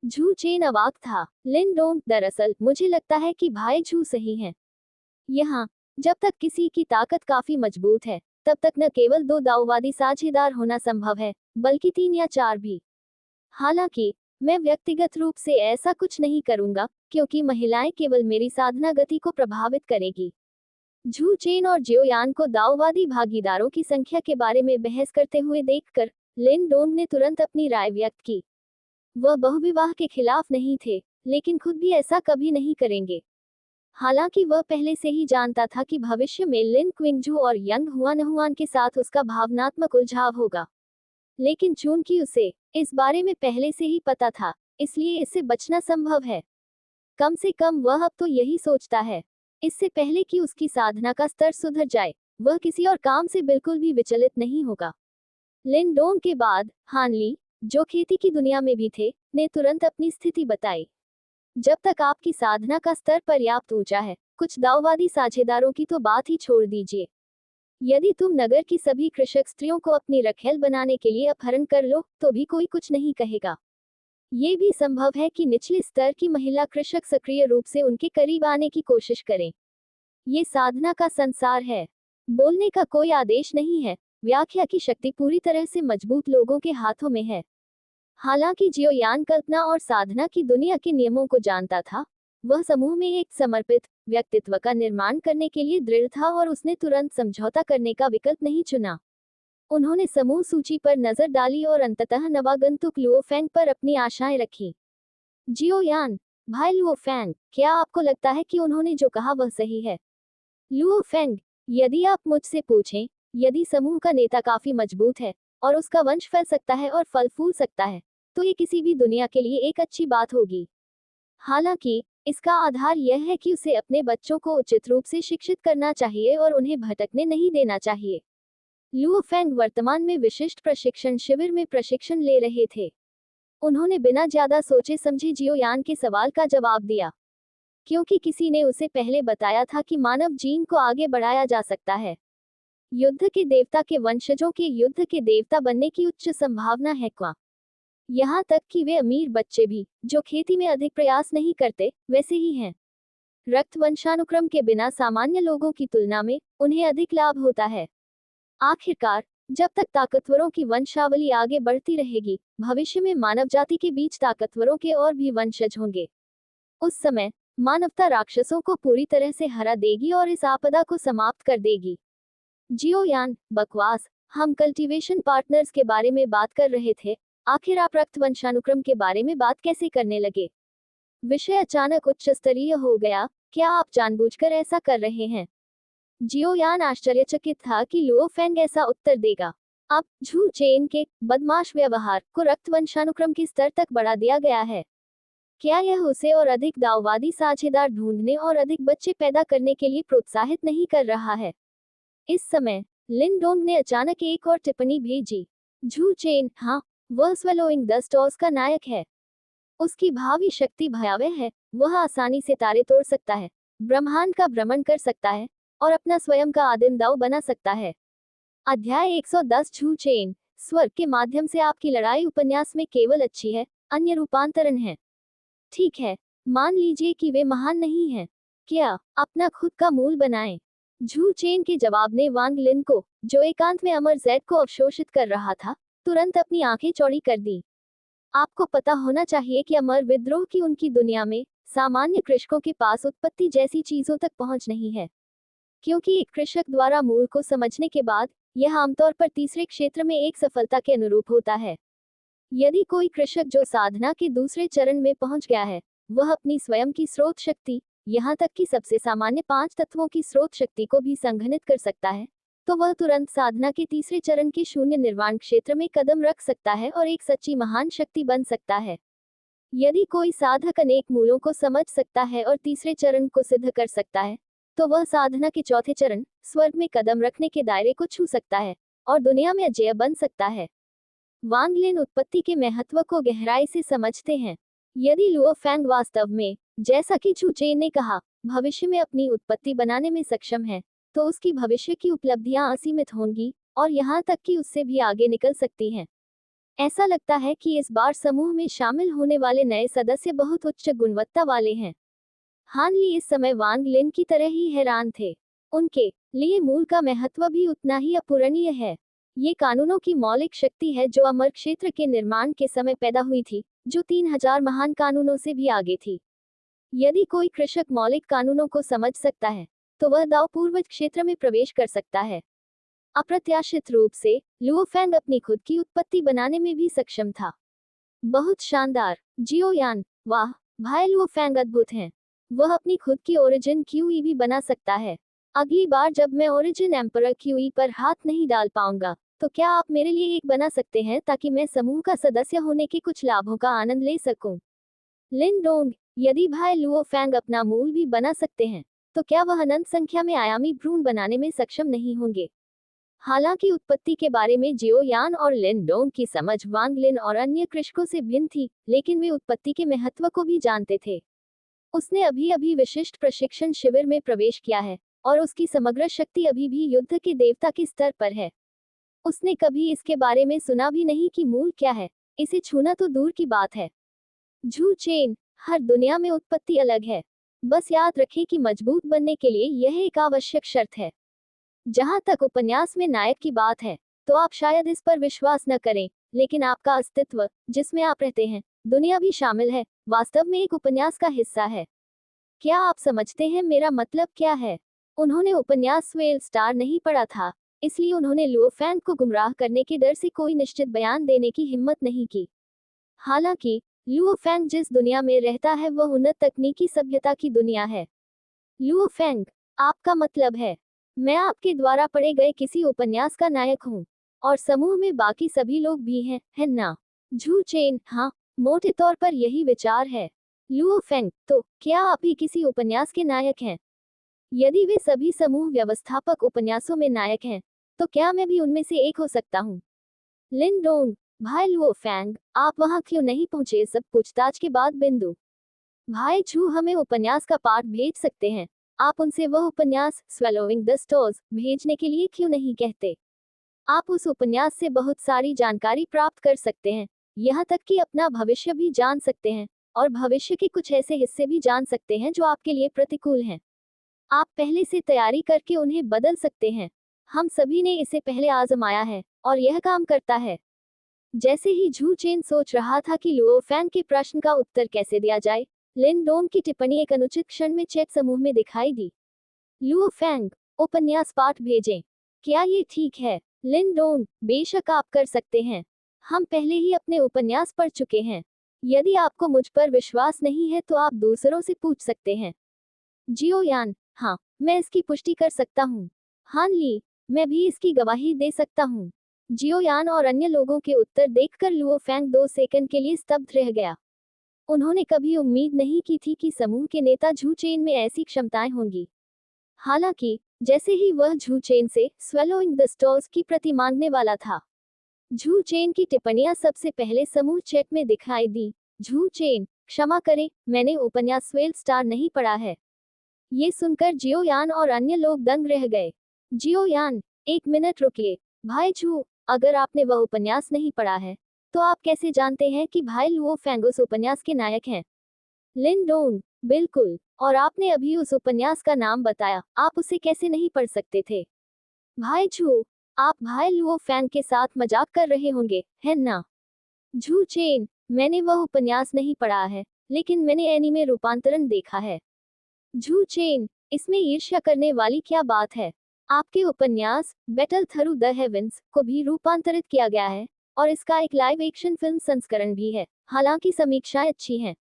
झू चेन अवाक था। लिन डोंग, दरअसल मुझे लगता है कि भाई झू सही हैं। यहाँ, जब तक किसी की ताकत काफी मजबूत है, तब तक न केवल दो दाऊवादी साझेदार होना संभव है, बल्कि 3 या 4 भी। हालांकि मैं व्यक्तिगत रूप से ऐसा कुछ नहीं करूंगा, क्योंकि महिलाएं केवल मेरी साधना गति को प्रभावित करेगी। झू चेन और जियोयान को दाऊवादी भागीदारों की संख्या के बारे में बहस करते हुए देखकर लिन डोंग ने तुरंत अपनी राय व्यक्त की। वह बहुविवाह के खिलाफ नहीं थे, लेकिन खुद भी ऐसा कभी नहीं करेंगे। हालांकि वह पहले से ही जानता था कि भविष्य में लिन क्विंगजू और यंग हुआनहुआन के साथ उसका भावनात्मक उलझाव होगा। लेकिन चूंकि उसे इस बारे में पहले से ही पता था, इसलिए इससे बचना संभव है। कम से कम वह अब तो यही सोचता है। इससे पहले कि उसकी साधना का स्तर सुधर जाए, वह किसी और काम से बिल्कुल भी विचलित नहीं होगा। लिन डोंग के बाद हानली, जो खेती की दुनिया में भी थे, ने तुरंत अपनी स्थिति बताई। जब तक आपकी साधना का स्तर पर्याप्त ऊंचा है, कुछ दाऊवादी साझेदारों की तो बात ही छोड़ दीजिए। यदि तुम नगर की सभी कृषक स्त्रियों को अपनी रखेल बनाने के लिए अपहरण कर लो, तो भी कोई कुछ नहीं कहेगा। ये भी संभव है कि निचले स्तर की महिला कृषक सक्रिय रूप से उनके करीब आने की कोशिश करें। ये साधना का संसार है। बोलने का कोई आदेश नहीं है। व्याख्या की शक्ति पूरी तरह से मजबूत लोगों के हाथों में है। हालांकि जियोयान कल्पना और साधना की दुनिया के नियमों को जानता था, वह समूह में एक समर्पित व्यक्तित्व का निर्माण करने के लिए दृढ़ था और उसने तुरंत समझौता करने का विकल्प नहीं चुना। उन्होंने समूह सूची पर नजर डाली और अंततः नवागंतुक लुओफेंग पर अपनी आशाएं रखी। जियोयान, भाई लुओफेंग, क्या आपको लगता है कि उन्होंने जो कहा वह सही है? लुओफेंग, यदि आप मुझसे पूछें, यदि समूह का नेता काफी मजबूत है और उसका वंश फैल सकता है और फल फूल सकता है, तो ये किसी भी दुनिया के लिए एक अच्छी बात होगी। हालांकि इसका आधार यह है कि उसे अपने बच्चों को उचित रूप से शिक्षित करना चाहिए और उन्हें भटकने नहीं देना चाहिए। लुओफेंग वर्तमान में विशिष्ट प्रशिक्षण शिविर में प्रशिक्षण ले रहे थे। उन्होंने बिना ज्यादा सोचे समझे जियोयान के सवाल का जवाब दिया, क्योंकि किसी ने उसे पहले बताया था कि मानव जीन को आगे बढ़ाया जा सकता है। युद्ध के देवता के वंशजों के युद्ध के देवता बनने की उच्च संभावना है क्वा। यहाँ तक कि वे अमीर बच्चे भी, जो खेती में अधिक प्रयास नहीं करते, वैसे ही हैं। रक्त वंशानुक्रम के बिना सामान्य लोगों की तुलना में उन्हें अधिक लाभ होता है। आखिरकार, जब तक ताकतवरों की वंशावली आगे बढ़ती रहेगी, भविष्य में मानव जाति के बीच ताकतवरों के और भी वंशज होंगे। उस समय मानवता राक्षसों को पूरी तरह से हरा देगी और इस आपदा को समाप्त कर देगी। जियोयान, बकवास। हम कल्टीवेशन पार्टनर्स के बारे में बात कर रहे थे, आखिर आप रक्त वंशानुक्रम के बारे में बात कैसे करने लगे? विषय अचानक उच्च स्तरीय हो गया। क्या आप जानबूझकर ऐसा कर रहे हैं? जियोयान आश्चर्यचकित था कि लुओफेंग ऐसा उत्तर देगा। अब झू चेन के बदमाश व्यवहार को रक्त वंशानुक्रम के स्तर तक बढ़ा दिया गया है। क्या यह उसे और अधिक दाऊवादी साझेदार ढूंढने और अधिक बच्चे पैदा करने के लिए प्रोत्साहित नहीं कर रहा है? इस समय लिन डोंग ने अचानक एक और टिप्पणी भेजी। झू चेन, हाँ, वह स्वेलोइंग द स्टॉर्स का नायक है। उसकी भावी शक्ति भयावह है। वह आसानी से तारे तोड़ सकता है, ब्रह्मांड का भ्रमण कर सकता है और अपना स्वयं का आदिम दाव बना सकता है। अध्याय 110 झू चेन, स्वर्ग के माध्यम से आपकी लड़ाई उपन्यास में केवल अच्छी है, अन्य रूपांतरण है। ठीक है, मान लीजिए कि वे महान नहीं हैं। क्या अपना खुद का मूल बनाएं? झू चेन के जवाब ने वांग लिन को, जो एकांत में अमर जैड को अवशोषित कर रहा था, तुरंत अपनी आंखें चौड़ी कर दी। आपको पता होना चाहिए कि अमर विद्रोह की उनकी दुनिया में सामान्य कृषकों के पास उत्पत्ति जैसी चीजों तक पहुंच नहीं है, क्योंकि एक कृषक द्वारा मूल को समझने के बाद यह आमतौर पर तीसरे क्षेत्र में एक सफलता के अनुरूप होता है। यदि कोई कृषक जो साधना के दूसरे चरण में पहुंच गया है, वह अपनी स्वयं की स्रोत शक्ति, यहाँ तक कि सबसे सामान्य 5 तत्वों की स्रोत शक्ति को भी संघनित कर सकता है, तो वह तुरंत साधना के तीसरे चरण के शून्य निर्वाण क्षेत्र में कदम रख सकता है और एक सच्ची महान शक्ति बन सकता है। यदि कोई साधक अनेक मूलों को समझ सकता है और तीसरे चरण को सिद्ध कर सकता है, तो वह साधना के चौथे चरण स्वर्ग में कदम रखने के दायरे को छू सकता है और दुनिया में अजेय बन सकता है। वांग लिन उत्पत्ति के महत्व को गहराई से समझते हैं। यदि लुओ फैंग वास्तव में, जैसा कि झू चेन ने कहा, भविष्य में अपनी उत्पत्ति बनाने में सक्षम है, तो उसकी भविष्य की उपलब्धियां असीमित होंगी और यहाँ तक कि उससे भी आगे निकल सकती हैं। ऐसा लगता है कि इस बार समूह में शामिल होने वाले नए सदस्य बहुत उच्च गुणवत्ता वाले हैं। हान ली इस समय वांग लिन की तरह ही हैरान थे। उनके लिए मूल का महत्व भी उतना ही अपूरणीय है। ये कानूनों की मौलिक शक्ति है जो अमर क्षेत्र के निर्माण के समय पैदा हुई थी, जो 3000 महान कानूनों से भी आगे थी। यदि कोई कृषक मौलिक कानूनों को समझ सकता है, तो वह दाव पूर्वज क्षेत्र में प्रवेश कर सकता है। अप्रत्याशित रूप से लुओ फैंग अपनी खुद की उत्पत्ति बनाने में भी सक्षम था। बहुत शानदार, जियो यान, वाह, भाई लुओ फैंग अद्भुत हैं। वह अपनी खुद की ओरिजिन क्यूई भी बना सकता है। अगली बार जब मैं ओरिजिन एम्परर क्यूई पर हाथ नहीं डाल पाऊंगा, तो क्या आप मेरे लिए एक बना सकते हैं ताकि मैं समूह का सदस्य होने के कुछ लाभों का आनंद ले सकूं? लिन डोंग, यदि भाई लुओ फैंग अपना मूल भी बना सकते हैं, तो क्या वह अनंत संख्या में आयामी भ्रूण बनाने में सक्षम नहीं होंगे? हालांकि उत्पत्ति के बारे में जियो यान और लिन डोंग की समझ वांग लिन और अन्य कृषकों से भिन्न थी, लेकिन वे उत्पत्ति के महत्व को भी जानते थे। उसने अभी अभी विशिष्ट प्रशिक्षण शिविर में प्रवेश किया है और उसकी समग्र शक्ति अभी भी युद्ध के देवता के स्तर पर है। उसने कभी इसके बारे में सुना भी नहीं कि मूल क्या है, इसे छूना तो दूर की बात है। झू चेन, हर दुनिया में उत्पत्ति अलग है। बस याद रखें कि मजबूत बनने के लिए यह एक आवश्यक शर्त है। जहां तक उपन्यास में नायक की बात है, तो आप शायद इस पर विश्वास न करें, लेकिन आपका अस्तित्व, जिसमें आप रहते हैं, दुनिया भी शामिल है, वास्तव में एक उपन्यास का हिस्सा है। क्या आप समझते हैं मेरा मतलब क्या है? उन्होंने उपन्यास स्वेल स्टार नहीं पढ़ा था, इसलिए उन्होंने लुओ फैंग को गुमराह करने के डर से कोई निश्चित बयान देने की हिम्मत नहीं की। हालांकि लुओ फैंग जिस दुनिया में रहता है वह उन्नत तकनीकी सभ्यता की दुनिया है। लुओ फैंग, आपका मतलब है, मैं आपके द्वारा पढ़े गए किसी उपन्यास का नायक हूँ और समूह में बाकी सभी लोग भी हैं, है ना? झू चेन, हाँ, मोटे तौर पर यही विचार है। लुओ फेंग, तो क्या आप भी किसी उपन्यास के नायक हैं? यदि वे सभी समूह व्यवस्थापक उपन्यासों में नायक हैं, तो क्या मैं भी उनमें से एक हो सकता हूँ? लिन डोंग, भाई लुओ फैंग, आप वहां क्यों नहीं पहुंचे? सब पूछताछ के बाद बिंदु। भाई छू हमें उपन्यास का पाठ भेज सकते हैं। आप उनसे वह उपन्यास स्वेलोइंग द स्टोर्स भेजने के लिए क्यों नहीं कहते? आप उस उपन्यास से बहुत सारी जानकारी प्राप्त कर सकते हैं, यहाँ तक कि अपना भविष्य भी जान सकते हैं और भविष्य के कुछ ऐसे हिस्से भी जान सकते हैं जो आपके लिए प्रतिकूल हैं। आप पहले से तैयारी करके उन्हें बदल सकते हैं। हम सभी ने इसे पहले आजमाया है और यह काम करता है। जैसे ही झू चेन सोच रहा था कि लुओ फैंग के प्रश्न का उत्तर कैसे दिया जाए, लिन डोंग की टिप्पणी एक अनुचित क्षण में चैट समूह में दिखाई दी। लुओ फैंग, उपन्यास पाठ भेजें। क्या ये ठीक है? लिन डोंग, बेशक आप कर सकते हैं। हम पहले ही अपने उपन्यास पढ़ चुके हैं। यदि आपको मुझ पर विश्वास नहीं है तो आप दूसरों से पूछ सकते हैं। जियो यान, हाँ, मैं इसकी पुष्टि कर सकता हूँ। हान ली, मैं भी इसकी गवाही दे सकता हूँ। जियो यान और अन्य लोगों के उत्तर देखकर लुओ फैंग 2 सेकंड के लिए स्तब्ध रह गया। उन्होंने कभी उम्मीद नहीं की थी कि समूह के नेता झू चेन में ऐसी क्षमताएं होंगी। हालांकि जैसे ही वह झू चेन से स्वेलोइंग द स्टोर्स की प्रति मांगने वाला था, झू चेन की टिप्पणियां सबसे पहले समूह चैट में दिखाई दी। झू चेन, क्षमा करें, मैंने उपन्यास स्वेल स्टार नहीं पढ़ा है। ये सुनकर जियो यान और अन्य लोग दंग रह गए। जियो यान, एक मिनट रुकिए। भाई झू, अगर आपने वह उपन्यास नहीं पढ़ा है, तो आप कैसे जानते हैं कि भाई लुओ फैंग उस उपन्यास के नायक हैं? लिन डोंग, बिल्कुल, और आपने अभी उस उपन्यास का नाम बताया, आप उसे कैसे नहीं पढ़ सकते थे? भाई झू, आप भाई लुओ फैंग के साथ मजाक कर रहे होंगे, है ना? झू चेन, मैंने वह उपन्यास नहीं पढ़ा है, लेकिन मैंने एनीमे रूपांतरण देखा है। झू चेन, इसमें ईर्ष्या करने वाली क्या बात है? आपके उपन्यास बैटल थ्रू द हेवेंस को भी रूपांतरित किया गया है और इसका एक लाइव एक्शन फिल्म संस्करण भी है, हालांकि समीक्षाएं अच्छी हैं।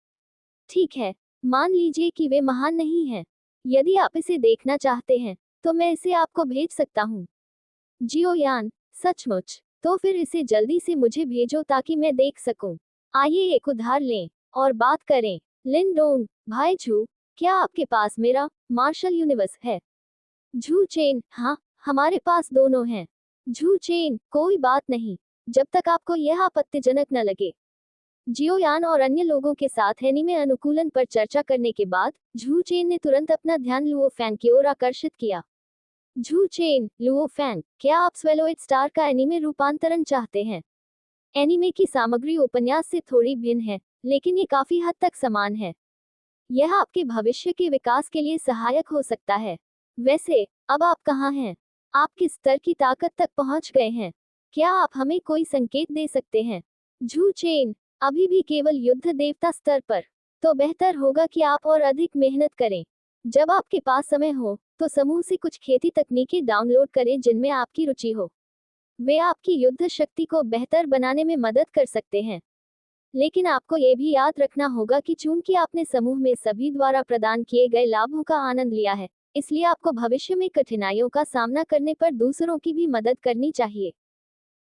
ठीक है, मान लीजिए कि वे महान नहीं हैं। यदि आप इसे देखना चाहते हैं, तो मैं इसे आपको भेज सकता हूँ। जियो यान, सचमुच? तो फिर इसे जल्दी से मुझे भेजो ताकि मैं देख सकूं। आइए एक उधार लें और बात करें। लिन डोंग, भाई झू, क्या आपके पास मेरा मार्शल यूनिवर्स है? झू चेन, हाँ, हमारे पास दोनों हैं। झू चेन, कोई बात नहीं, जब तक आपको यह आपत्तिजनक न लगे। जियोयान और अन्य लोगों के साथ एनीमे अनुकूलन पर चर्चा करने के बाद झू चेन ने तुरंत अपना ध्यान लुओ फैंग की ओर आकर्षित किया। झू चेन, लुओ फैंग, क्या आप स्वैलोइड स्टार का एनीमे रूपांतरण चाहते हैं? एनीमे की सामग्री उपन्यास से थोड़ी भिन्न है, लेकिन ये काफी हद तक समान है। यह आपके भविष्य के विकास के लिए सहायक हो सकता है। वैसे, अब आप कहाँ हैं? आप किस स्तर की ताकत तक पहुंच गए हैं? क्या आप हमें कोई संकेत दे सकते हैं? झू चेन, अभी भी केवल युद्ध देवता स्तर पर। तो बेहतर होगा कि आप और अधिक मेहनत करें। जब आपके पास समय हो, तो समूह से कुछ खेती तकनीकें डाउनलोड करें जिनमें आपकी रुचि हो। वे आपकी युद्ध शक्ति को बेहतर बनाने में मदद कर सकते हैं। लेकिन आपको ये भी याद रखना होगा कि चूंकि आपने समूह में सभी द्वारा प्रदान किए गए लाभों का आनंद लिया है, इसलिए आपको भविष्य में कठिनाइयों का सामना करने पर दूसरों की भी मदद करनी चाहिए।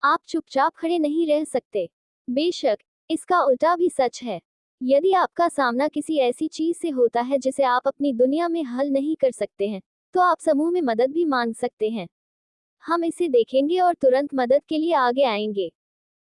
आप चुपचाप खड़े नहीं रह सकते। बेशक, इसका उल्टा भी सच है। यदि आपका सामना किसी ऐसी चीज से होता है जिसे आप अपनी दुनिया में हल नहीं कर सकते हैं, तो आप समूह में मदद भी मांग सकते हैं। हम इसे देखेंगे और तुरंत मदद के लिए आगे आएंगे।